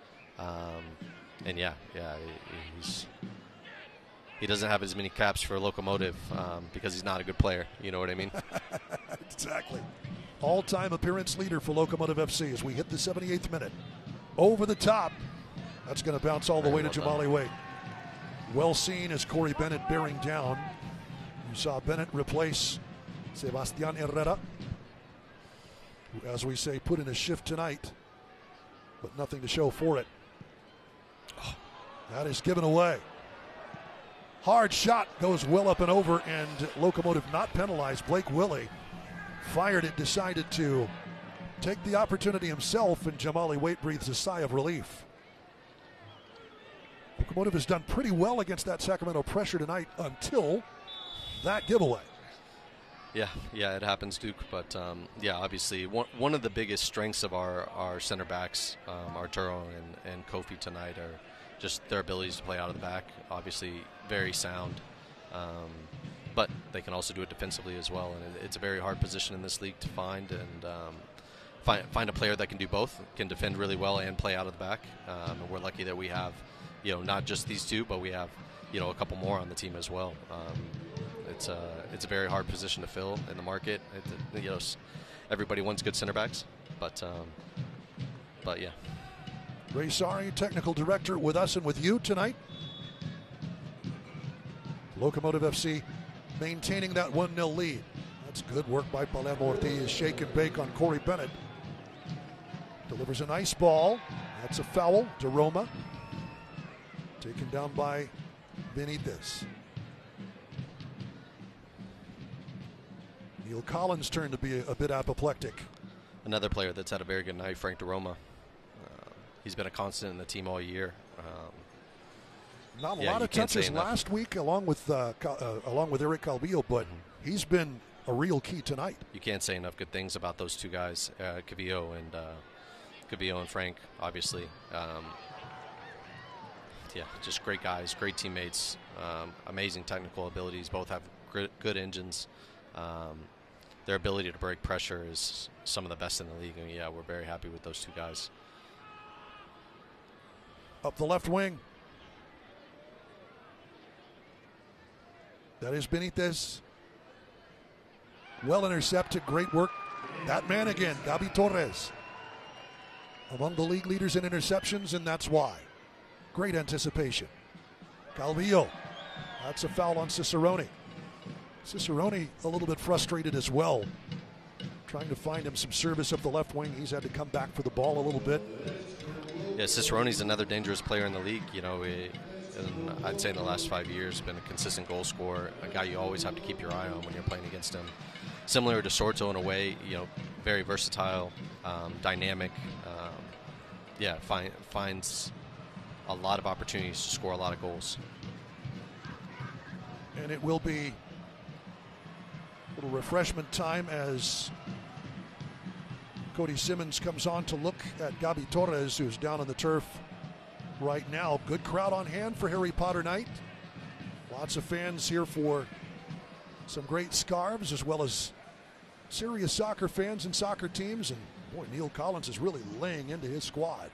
He doesn't have as many caps for Locomotive because he's not a good player. You know what I mean? Exactly. All-time appearance leader for Locomotive FC as we hit the 78th minute. Over the top. That's going to bounce all the way to Jamali Wade. Well seen as Corey Bennett bearing down. You saw Bennett replace Sebastian Herrera, who, as we say, put in a shift tonight, but nothing to show for it. Oh, that is given away. Hard shot goes well up and over, and Locomotive not penalized. Blake Willie fired it, decided to take the opportunity himself, and Jamali Waite breathes a sigh of relief. Locomotive has done pretty well against that Sacramento pressure tonight until that giveaway. Yeah, it happens, Duke. But obviously one of the biggest strengths of our center backs, Arturo and Kofi tonight, are just their abilities to play out of the back. Obviously very sound, but they can also do it defensively as well. And it's a very hard position in this league to find, and find a player that can do both, can defend really well and play out of the back. And we're lucky that we have, not just these two, but we have, a couple more on the team as well. It's a very hard position to fill in the market. Everybody wants good center backs, but yeah. Ray Sari, technical director, with us and with you tonight. Locomotive FC maintaining that 1-0 lead. That's good work by Palermo Ortiz. Shake and bake on Corey Bennett. Delivers a nice ball. That's a foul. DeRoma taken down by Benitez. Neil Collins' turn to be a bit apoplectic. Another player that's had a very good night, Frank DeRoma. He's been a constant in the team all year. Not a lot of touches last week, along with Eric Calvillo, but he's been a real key tonight. You can't say enough good things about those two guys, Cabillo and Frank. Obviously, just great guys, great teammates, amazing technical abilities. Both have good engines. Their ability to break pressure is some of the best in the league, and we're very happy with those two guys. Up the left wing. That is Benitez. Well intercepted, great work. That man again, Gabi Torres. Among the league leaders in interceptions, and that's why. Great anticipation. Calvillo. That's a foul on Cicerone. Cicerone a little bit frustrated as well. Trying to find him some service up the left wing. He's had to come back for the ball a little bit. Yeah, Cicerone's another dangerous player in the league. And I'd say in the last 5 years, been a consistent goal scorer, a guy you always have to keep your eye on when you're playing against him. Similar to Sorto in a way, very versatile, dynamic. Finds a lot of opportunities to score a lot of goals. And it will be a little refreshment time as Cody Simmons comes on to look at Gabi Torres, who's down on the turf right now. Good crowd on hand for Harry Potter night. Lots of fans here for some great scarves, as well as serious soccer fans and soccer teams. And boy, Neil Collins is really laying into his squad.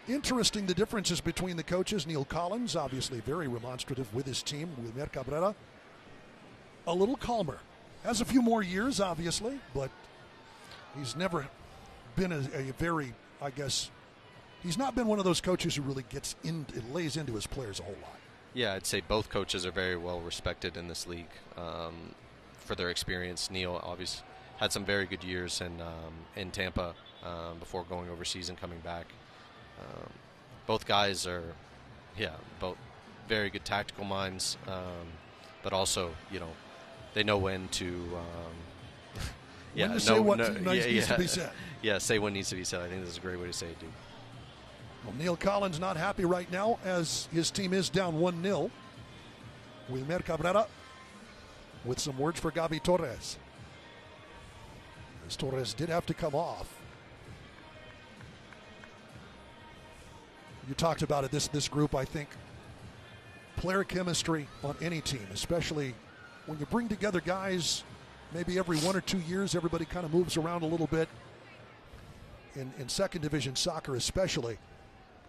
Interesting, the differences between the coaches. Neil Collins, obviously very remonstrative with his team. Wilmer Cabrera, a little calmer. Has a few more years, obviously, but he's never been a very, I guess, he's not been one of those coaches who really lays into his players a whole lot. Yeah, I'd say both coaches are very well respected in this league for their experience. Neil obviously had some very good years in Tampa before going overseas and coming back. Both guys are, both very good tactical minds, but also, they know when to, when to say what needs to be said. Yeah, say what needs to be said. I think this is a great way to say it, dude. Well, Neil Collins not happy right now as his team is down 1-0. Wilmer Cabrera with some words for Gavi Torres. As Torres did have to come off. You talked about it, this group, I think, player chemistry on any team, especially when you bring together guys, maybe every 1 or 2 years, everybody kind of moves around a little bit. In second division soccer especially,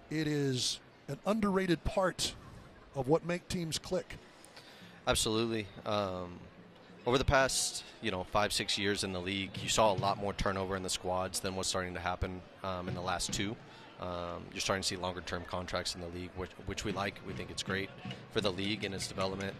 it is an underrated part of what make teams click. Absolutely. Over the past, 5-6 years in the league, you saw a lot more turnover in the squads than what's starting to happen in the last two. You're starting to see longer-term contracts in the league, which we like. We think it's great for the league and its development.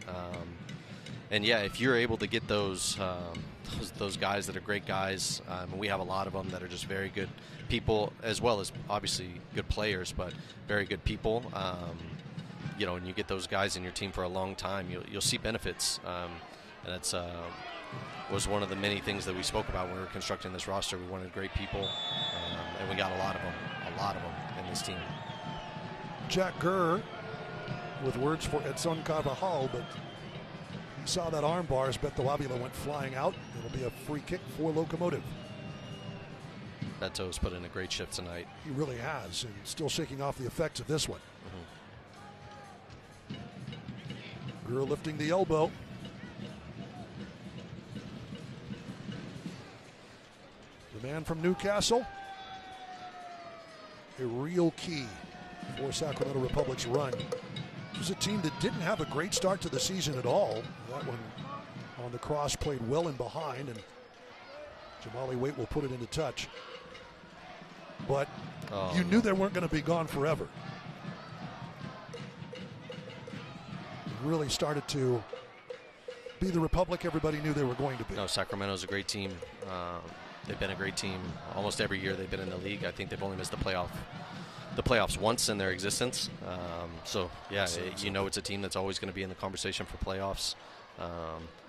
And yeah, if you're able to get those guys that are great guys, we have a lot of them that are just very good people, as well as obviously good players, but very good people. And you get those guys in your team for a long time, you'll see benefits. And that's was one of the many things that we spoke about when we were constructing this roster. We wanted great people, and we got a lot of them in this team. Jack Gurr with words for Edson Carvajal, but he saw that arm bar as Beto Avila went flying out. It'll be a free kick for Locomotive. Beto's put in a great shift tonight. He really has, and still shaking off the effects of this one. Gurr lifting the elbow. The man from Newcastle, a real key for Sacramento Republic's run. It was a team that didn't have a great start to the season at all. That one on the cross played well in behind, and Jamali Waite will put it into touch. But you knew they weren't going to be gone forever. It really started to be the Republic everybody knew they were going to be. No, Sacramento's a great team. They've been a great team almost every year they've been in the league. I think they've only missed the playoffs once in their existence. It's a team that's always going to be in the conversation for playoffs.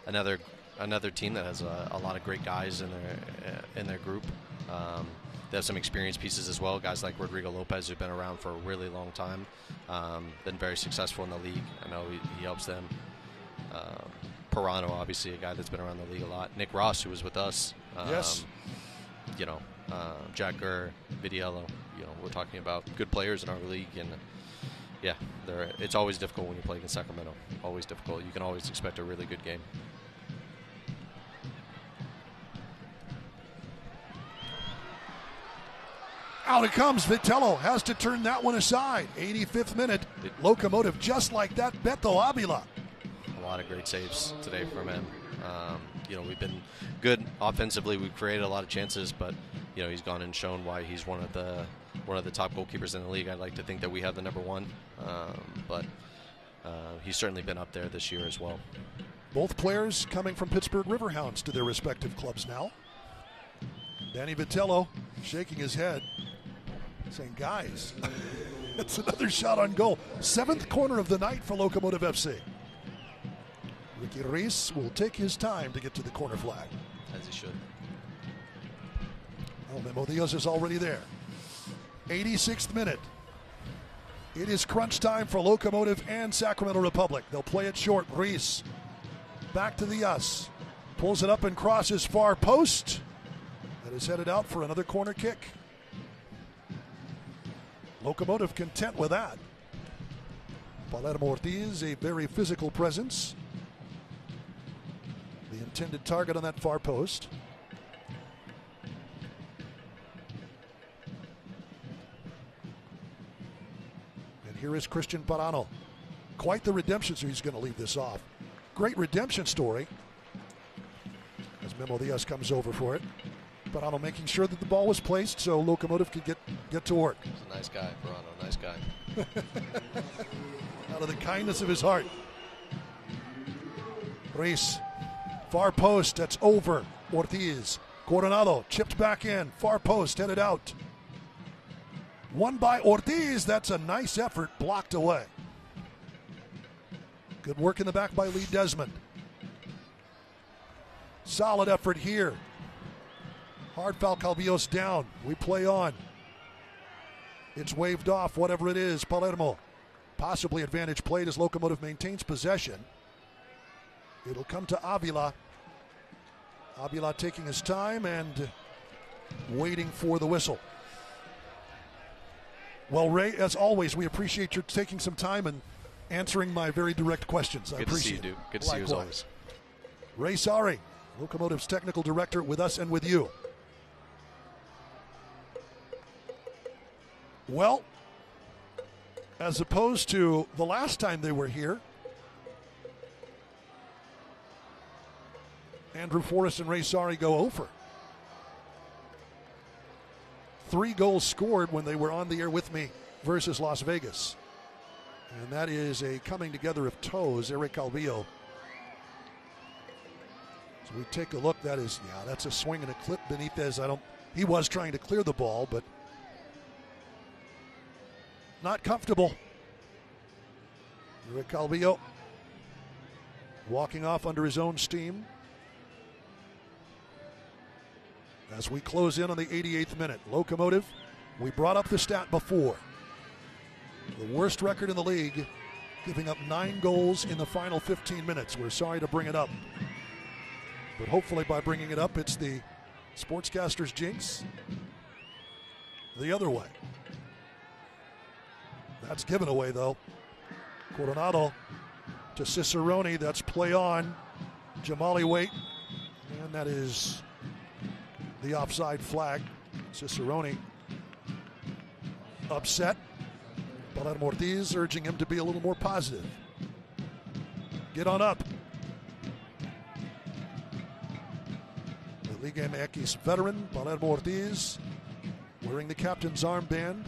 Another team that has a lot of great guys in their group. They have some experienced pieces as well. Guys like Rodrigo Lopez, who've been around for a really long time, been very successful in the league. I know he helps them. Pirano, obviously, a guy that's been around the league a lot. Nick Ross, who was with us. Yes. Jack Gurr, Vidiello. We're talking about good players in our league, and it's always difficult when you play against Sacramento. Always difficult. You can always expect a really good game. Out it comes. Vitello has to turn that one aside. 85th minute. Locomotive just like that. Beto Avila. A lot of great saves today from him. We've been good offensively. We've created a lot of chances, but he's gone and shown why he's one of the top goalkeepers in the league. I'd like to think that we have the number one, but he's certainly been up there this year as well. Both players coming from Pittsburgh Riverhounds to their respective clubs now. Danny Vitello shaking his head, saying, guys, that's another shot on goal. 7th corner of the night for Locomotive FC. Ricky Reis will take his time to get to the corner flag. As he should. Oh, Memo Diaz is already there. 86th minute. It is crunch time for Locomotive and Sacramento Republic. They'll play it short. Reis back to the us. Pulls it up and crosses far post. That is headed out for another corner kick. Locomotive content with that. Palermo Ortiz, a very physical presence. The intended target on that far post. And here is Christian Parano. Quite the redemption, so he's going to leave this off. Great redemption story. As Memo Diaz comes over for it. Parano making sure that the ball was placed so Locomotive could get to work. He's a nice guy, Parano, nice guy. Out of the kindness of his heart. Reis, far post, that's over. Ortiz, Coronado, chipped back in, far post, headed out. Won by Ortiz, that's a nice effort, blocked away. Good work in the back by Lee Desmond. Solid effort here. Hard foul, Calvillo's down. We play on. It's waved off, whatever it is. Palermo. Possibly advantage played as Locomotive maintains possession. It'll come to Avila. Avila taking his time and waiting for the whistle. Well, Ray, as always, we appreciate your taking some time and answering my very direct questions. I appreciate it. Good to see you, Duke. Good to see you as always. Ray Sari, Locomotive's technical director, with us and with you. Well, as opposed to the last time they were here, Andrew Forrest and Ray Sari go over. 3 goals scored when they were on the air with me versus Las Vegas. And that is a coming together of toes, Eric Calvillo. So we take a look, that's a swing and a clip. Benitez, he was trying to clear the ball, but not comfortable. Eric Calvillo walking off under his own steam. As we close in on the 88th minute. Locomotive, we brought up the stat before. The worst record in the league, giving up 9 goals in the final 15 minutes. We're sorry to bring it up. But hopefully by bringing it up, it's the sportscaster's jinx the other way. That's given away, though. Coronado to Cicerone. That's play on. Jamali Waite. And that is the offside flag. Cicerone upset. Palermo Ortiz urging him to be a little more positive. Get on up. The Liga MX veteran, Palermo Ortiz, wearing the captain's armband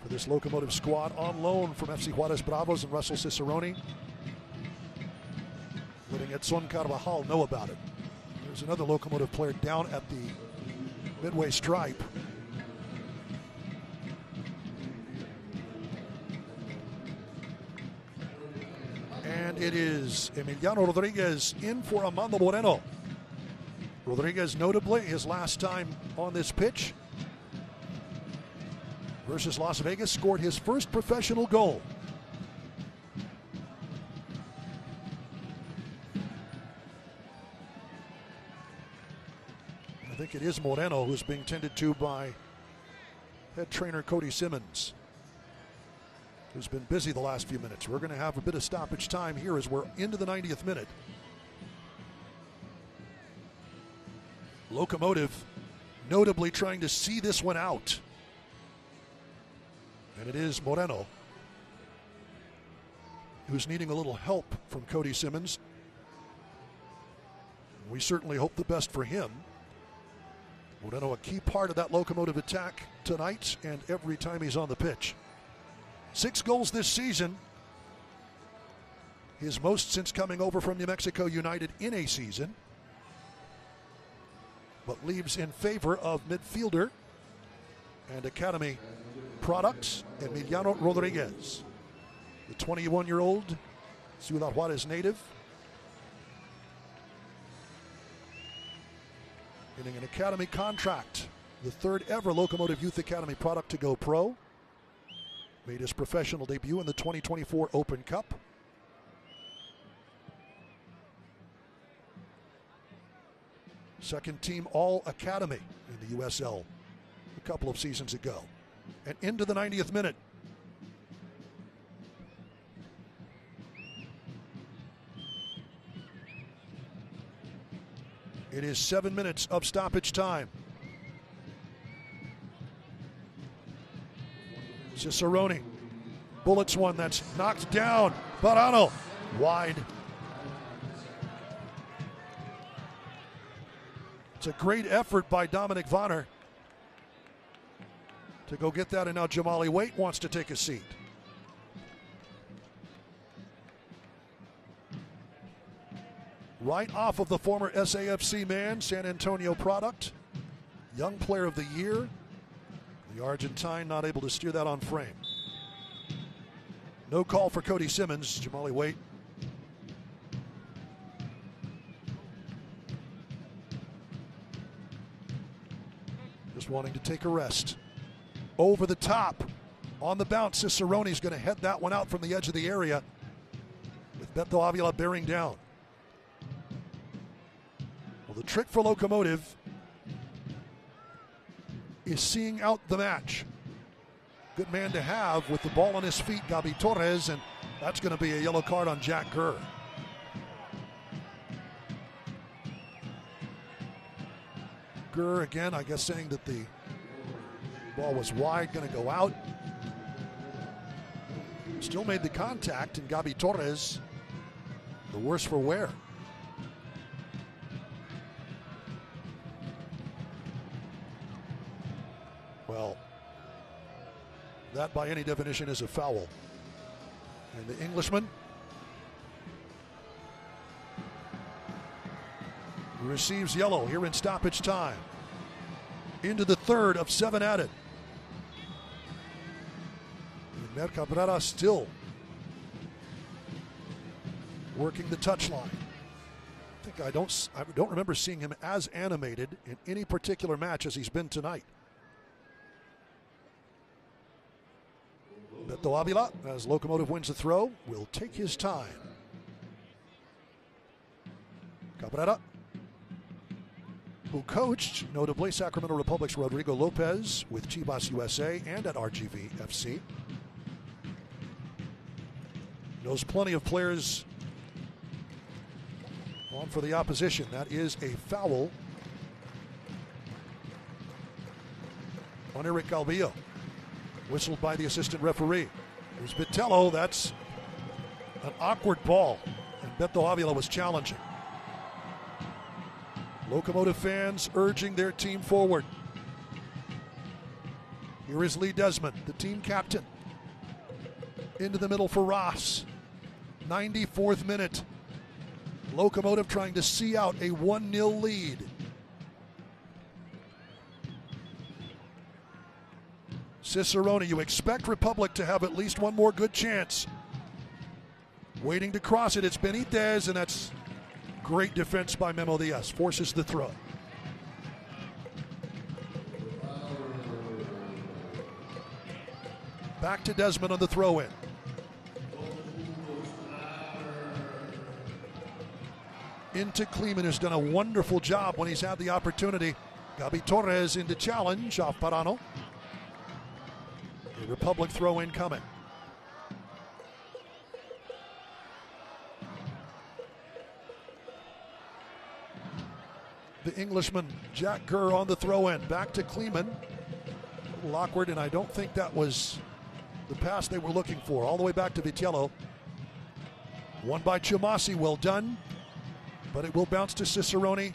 for this Locomotive squad, on loan from FC Juarez Bravos and Russell Cicerone. Letting Edson Carvajal know about it. There's another Locomotive player down at the midway stripe. And it is Emiliano Rodriguez in for Armando Moreno. Rodriguez, notably, his last time on this pitch versus Las Vegas, scored his first professional goal. I think it is Moreno who's being tended to by head trainer Cody Simmons, who's been busy the last few minutes. We're going to have a bit of stoppage time here as we're into the 90th minute. Locomotive notably trying to see this one out. And it is Moreno who's needing a little help from Cody Simmons. We certainly hope the best for him. Moreno, a key part of that Locomotive attack tonight and every time he's on the pitch. 6 goals this season. His most since coming over from New Mexico United in a season. But leaves in favor of midfielder and Academy products, Emiliano Rodriguez. The 21-year-old Ciudad Juarez native. Getting an Academy contract. The 3rd ever Locomotive Youth Academy product to go pro. Made his professional debut in the 2024 Open Cup. Second team All Academy in the USL a couple of seasons ago. And into the 90th minute. It is 7 minutes of stoppage time. Cicerone bullets one that's knocked down. Parano wide. It's a great effort by Dominic Vonner to go get that, and now Jamali Waite wants to take a seat. Right off of the former SAFC man, San Antonio product. Young player of the year. The Argentine not able to steer that on frame. No call for Cody Simmons. Jamali Waite. Just wanting to take a rest. Over the top. On the bounce, Cicerone's going to head that one out from the edge of the area, with Beto Avila bearing down. Well, the trick for Locomotive is seeing out the match. Good man to have with the ball on his feet, Gabi Torres, and that's going to be a yellow card on Jack Gurr. Gurr again, I guess, saying that the ball was wide, going to go out. Still made the contact, and Gabi Torres, the worse for wear. Well, that by any definition is a foul. And the Englishman receives yellow here in stoppage time. Into the third of 7 added. And Mer Cabrera still working the touchline. I don't remember seeing him as animated in any particular match as he's been tonight. Beto Avila, as Locomotive wins the throw, will take his time. Cabrera, who coached, notably, Sacramento Republic's Rodrigo Lopez with Chivas USA and at RGV FC. Knows plenty of players on for the opposition. That is a foul on Eric Calvillo. Whistled by the assistant referee. There's Vitello. That's an awkward ball, and Beto Avila was challenging. Locomotive fans urging their team forward. Here is Lee Desmond, the team captain. Into the middle for Ross. 94th minute. Locomotive trying to see out a 1-0 lead. Cicerone, you expect Republic to have at least one more good chance. Waiting to cross it, it's Benitez, and that's great defense by Memo Diaz. Forces the throw. Back to Desmond on the throw-in. Into Kleeman, who's done a wonderful job when he's had the opportunity. Gabi Torres into challenge off Parano. A Republic throw-in coming. The Englishman, Jack Gurr, on the throw-in. Back to Kleeman. A little awkward, and I don't think that was the pass they were looking for. All the way back to Vitello. Won by Chumasi, well done. But it will bounce to Cicerone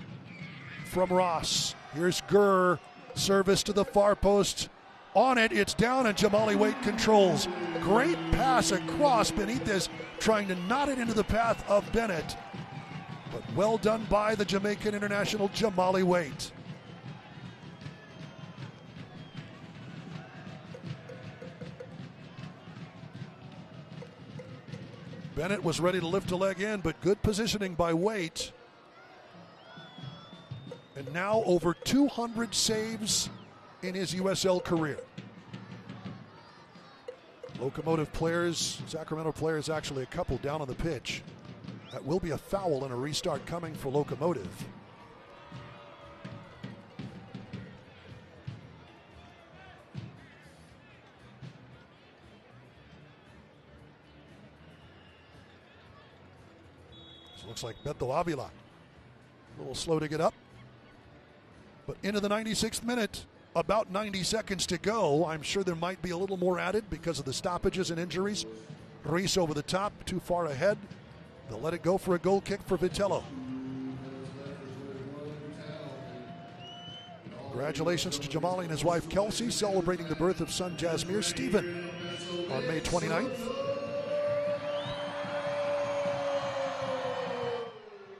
from Ross. Here's Gurr, service to the far post. On it, it's down, and Jamali Waite controls. Great pass across. Benitez trying to knot it into the path of Bennett. But well done by the Jamaican international, Jamali Waite. Bennett was ready to lift a leg in, but good positioning by Waite. And now over 200 saves in his USL career. Locomotive players, Sacramento players, actually a couple down on the pitch. That will be a foul and a restart coming for Locomotive. So it looks like Beto Avila. A little slow to get up. But into the 96th minute, about 90 seconds to go. I'm sure there might be a little more added because of the stoppages and injuries. Ruiz over the top, too far ahead. They'll let it go for a goal kick for Vitello. Congratulations to Jamali and his wife Kelsey, celebrating the birth of son Jasmir Stephen on May 29th.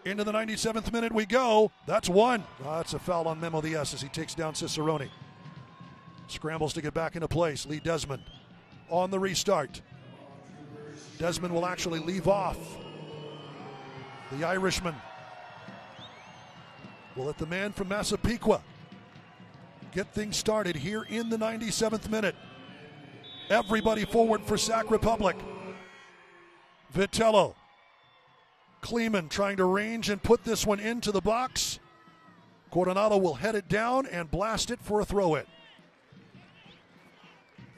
Into the 97th minute we go. That's one. That's a foul on Memo Diaz as he takes down Cicerone. Scrambles to get back into place. Lee Desmond on the restart. Desmond will actually leave off. The Irishman will let the man from Massapequa get things started here in the 97th minute. Everybody forward for Sac Republic. Vitello. Kleeman trying to range and put this one into the box. Coronado will head it down and blast it for a throw-in.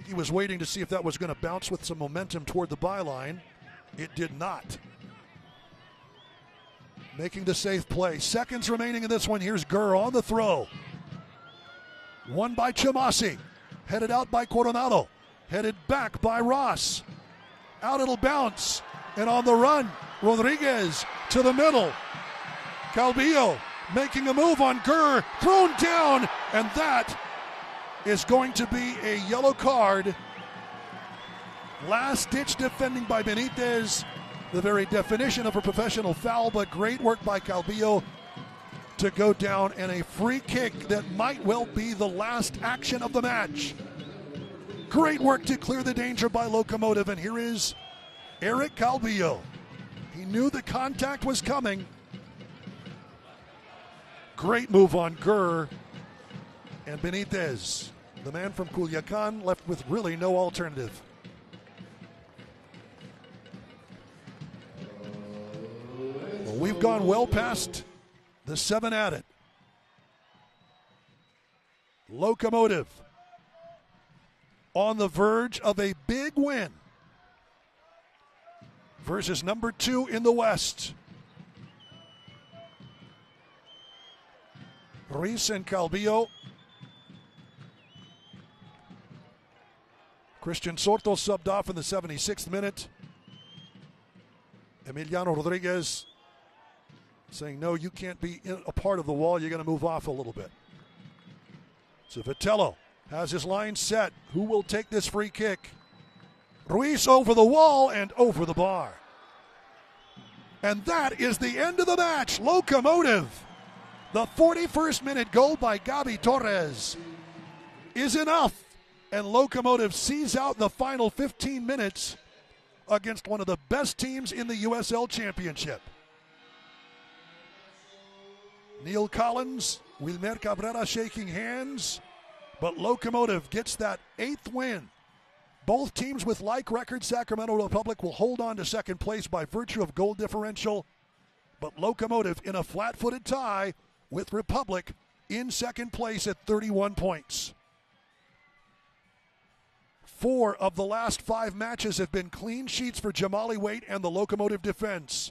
He was waiting to see if that was going to bounce with some momentum toward the byline. It did not. Making the safe play. Seconds remaining in this one. Here's Gurr on the throw. Won by Chamasi. Headed out by Coronado. Headed back by Ross. Out it'll bounce. And on the run, Rodriguez to the middle. Calvillo making a move on Gurr. Thrown down. And that is going to be a yellow card. Last-ditch defending by Benitez. The very definition of a professional foul, but great work by Calvillo to go down, and a free kick that might well be the last action of the match. Great work to clear the danger by Locomotive, and here is Eric Calvillo. He knew the contact was coming. Great move on Gurr, and Benitez, the man from Culiacan, left with really no alternative. Well, we've gone well past the 7 added. Locomotive on the verge of a big win versus number 2 in the West. Ruiz and Calvillo. Christian Soto subbed off in the 76th minute. Emiliano Rodriguez saying, no, you can't be a part of the wall. You're going to move off a little bit. So Vitello has his line set. Who will take this free kick? Ruiz over the wall and over the bar. And that is the end of the match. Locomotive. The 41st minute goal by Gabi Torres is enough. And Locomotive sees out the final 15 minutes against one of the best teams in the USL Championship. Neil Collins, Wilmer Cabrera shaking hands, but Locomotive gets that 8th win. Both teams with like records. Sacramento Republic will hold on to second place by virtue of goal differential, but Locomotive in a flat-footed tie with Republic in second place at 31 points. 4 of the last 5 matches have been clean sheets for Jamali Waite and the Locomotive defense.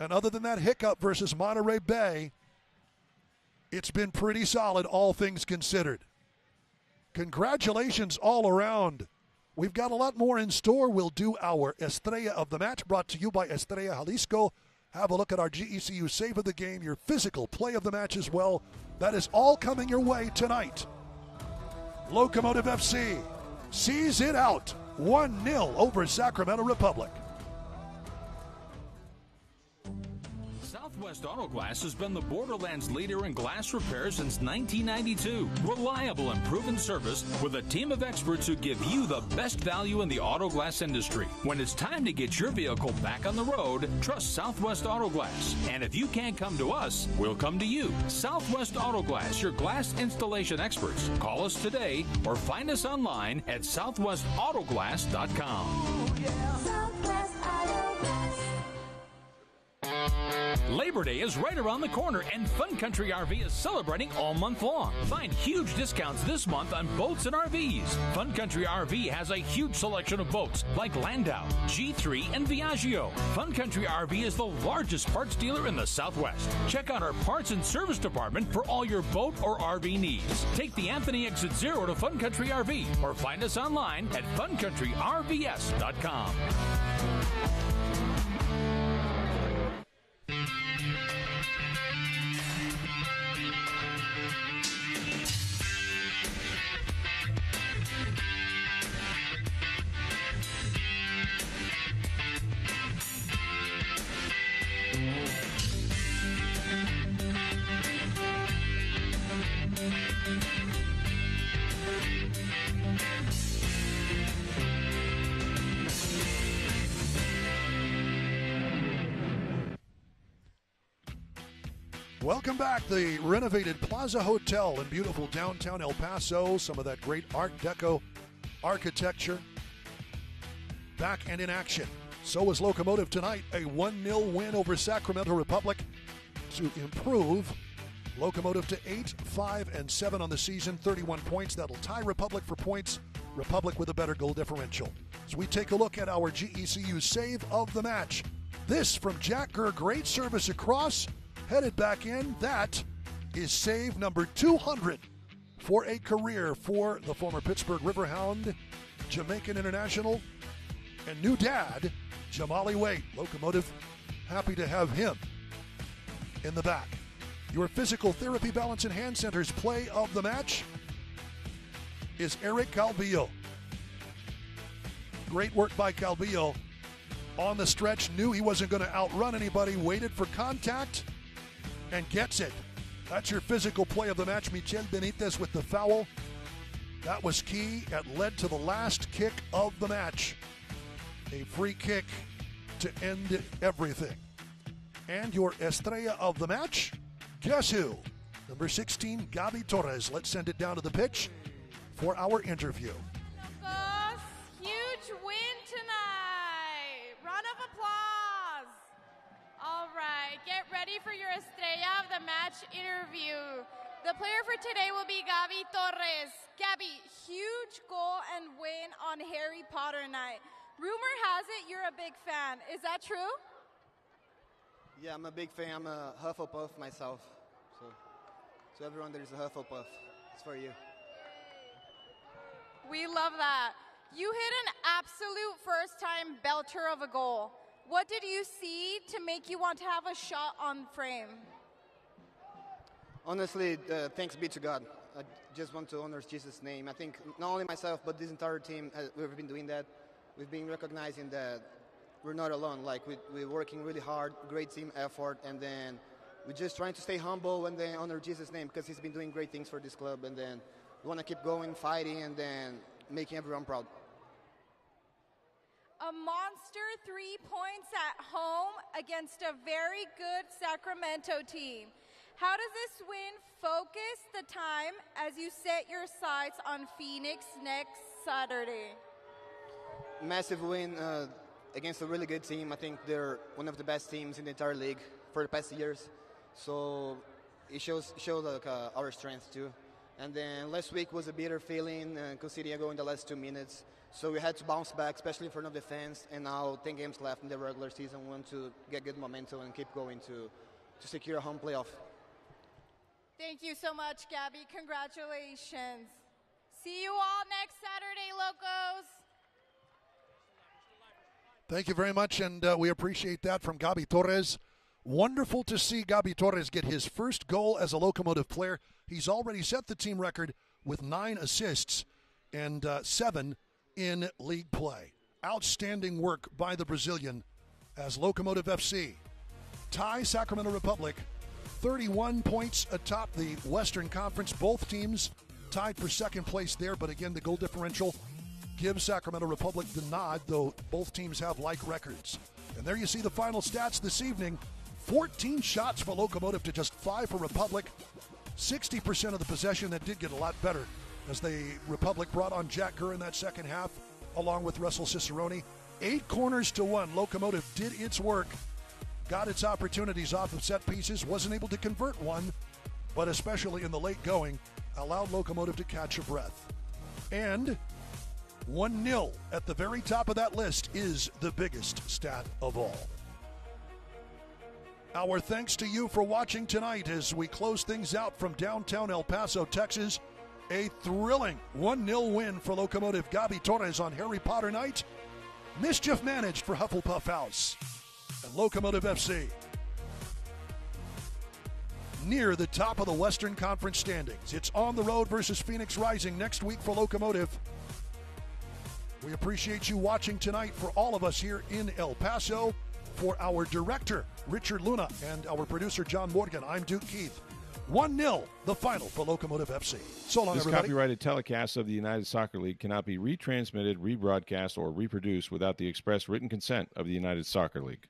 And other than that hiccup versus Monterey Bay, it's been pretty solid, all things considered. Congratulations all around. We've got a lot more in store. We'll do our Estrella of the Match, brought to you by Estrella Jalisco. Have a look at our GECU Save of the Game, your physical play of the match as well. That is all coming your way tonight. Locomotive FC sees it out 1-0 over Sacramento Republic. Southwest Auto Glass has been the Borderlands leader in glass repair since 1992. Reliable and proven service with a team of experts who give you the best value in the auto glass industry. When it's time to get your vehicle back on the road, trust Southwest Auto Glass. And if you can't come to us, we'll come to you. Southwest Auto Glass, your glass installation experts. Call us today or find us online at southwestautoglass.com. Southwest Auto Glass. Labor Day is right around the corner, and Fun Country RV is celebrating all month long. Find huge discounts this month on boats and RVs. Fun Country RV has a huge selection of boats like Landau, G3, and Viaggio. Fun Country RV is the largest parts dealer in the Southwest. Check out our parts and service department for all your boat or RV needs. Take the Anthony Exit 0 to Fun Country RV or find us online at funcountryrvs.com. Welcome back. The renovated Plaza Hotel in beautiful downtown El Paso. Some of that great Art Deco architecture back and in action. So is Locomotive tonight. A 1-0 win over Sacramento Republic to improve Locomotive to 8-5-7 on the season, 31 points. That'll tie Republic for points. Republic with a better goal differential. As we take a look at our GECU save of the match. This from Jack Gurr. Great service across. Headed back in. That is save number 200 for a career for the former Pittsburgh Riverhound, Jamaican international, and new dad, Jamali Wade. Locomotive happy to have him in the back. Your physical therapy, balance, and hand centers play of the match is Eric Calvillo. Great work by Calvillo on the stretch. Knew he wasn't going to outrun anybody. Waited for contact and gets it. That's your physical play of the match. Michel Benitez with the foul. That was key. It led to the last kick of the match. A free kick to end everything. And your estrella of the match, guess who? Number 16, Gabi Torres. Let's send it down to the pitch for our interview. Huge win tonight. Round of applause. All right, get ready for your estrella of the match interview. The player for today will be Gabi Torres. Gabi, huge goal and win on Harry Potter night. Rumor has it you're a big fan. Is that true? Yeah, I'm a big fan. I'm a Hufflepuff myself. So everyone, there's a Hufflepuff. It's for you. We love that. You hit an absolute first-time belter of a goal. What did you see to make you want to have a shot on frame? Honestly, thanks be to God. I just want to honor Jesus' name. I think not only myself, but this entire team, we've been doing that. We've been recognizing that we're not alone. Like, we're working really hard, great team effort, and then we're just trying to stay humble and then honor Jesus' name because he's been doing great things for this club. And then we want to keep going, fighting, and then making everyone proud. A monster 3 points at home against a very good Sacramento team. How does this win focus the time as you set your sights on Phoenix next Saturday? Massive win against a really good team. I think they're one of the best teams in the entire league for the past years. So it shows like, our strength too. And then last week was a bitter feeling, conceding a goal in the last 2 minutes. So we had to bounce back, especially in front of the fans. And now 10 games left in the regular season. We want to get good momentum and keep going to secure a home playoff. Thank you so much, Gabi. Congratulations. See you all next Saturday, Locos. Thank you very much, and we appreciate that from Gabi Torres. Wonderful to see Gabi Torres get his first goal as a Locomotive player. He's already set the team record with 9 assists and 7 in league play. Outstanding work by the Brazilian as Locomotive FC tie Sacramento Republic 31 points atop the Western Conference. Both teams tied for second place there, but again, the goal differential gives Sacramento Republic the nod, though both teams have like records. And there you see the final stats this evening. 14 shots for Locomotive to just 5 for Republic. 60% of the possession. That did get a lot better as the Republic brought on Jack Gurr in that second half, along with Russell Cicerone. 8 corners to 1. Locomotive did its work got its opportunities off of set pieces, wasn't able to convert one, but especially in the late going, allowed Locomotive to catch a breath. And 1-0 at the very top of that list is the biggest stat of all. Our thanks to you for watching tonight as we close things out from downtown El Paso, Texas. A thrilling 1-0 win for Locomotive. Gabi Torres on Harry Potter night. Mischief managed for Hufflepuff House. And Locomotive FC near the top of the Western Conference standings. It's on the road versus Phoenix Rising next week for Locomotive. We appreciate you watching tonight. For all of us here in El Paso, for our director, Richard Luna, and our producer, John Morgan, I'm Duke Keith. 1-0, the final for Locomotive FC. So long, this everybody. This copyrighted telecast of the United Soccer League cannot be retransmitted, rebroadcast, or reproduced without the express written consent of the United Soccer League.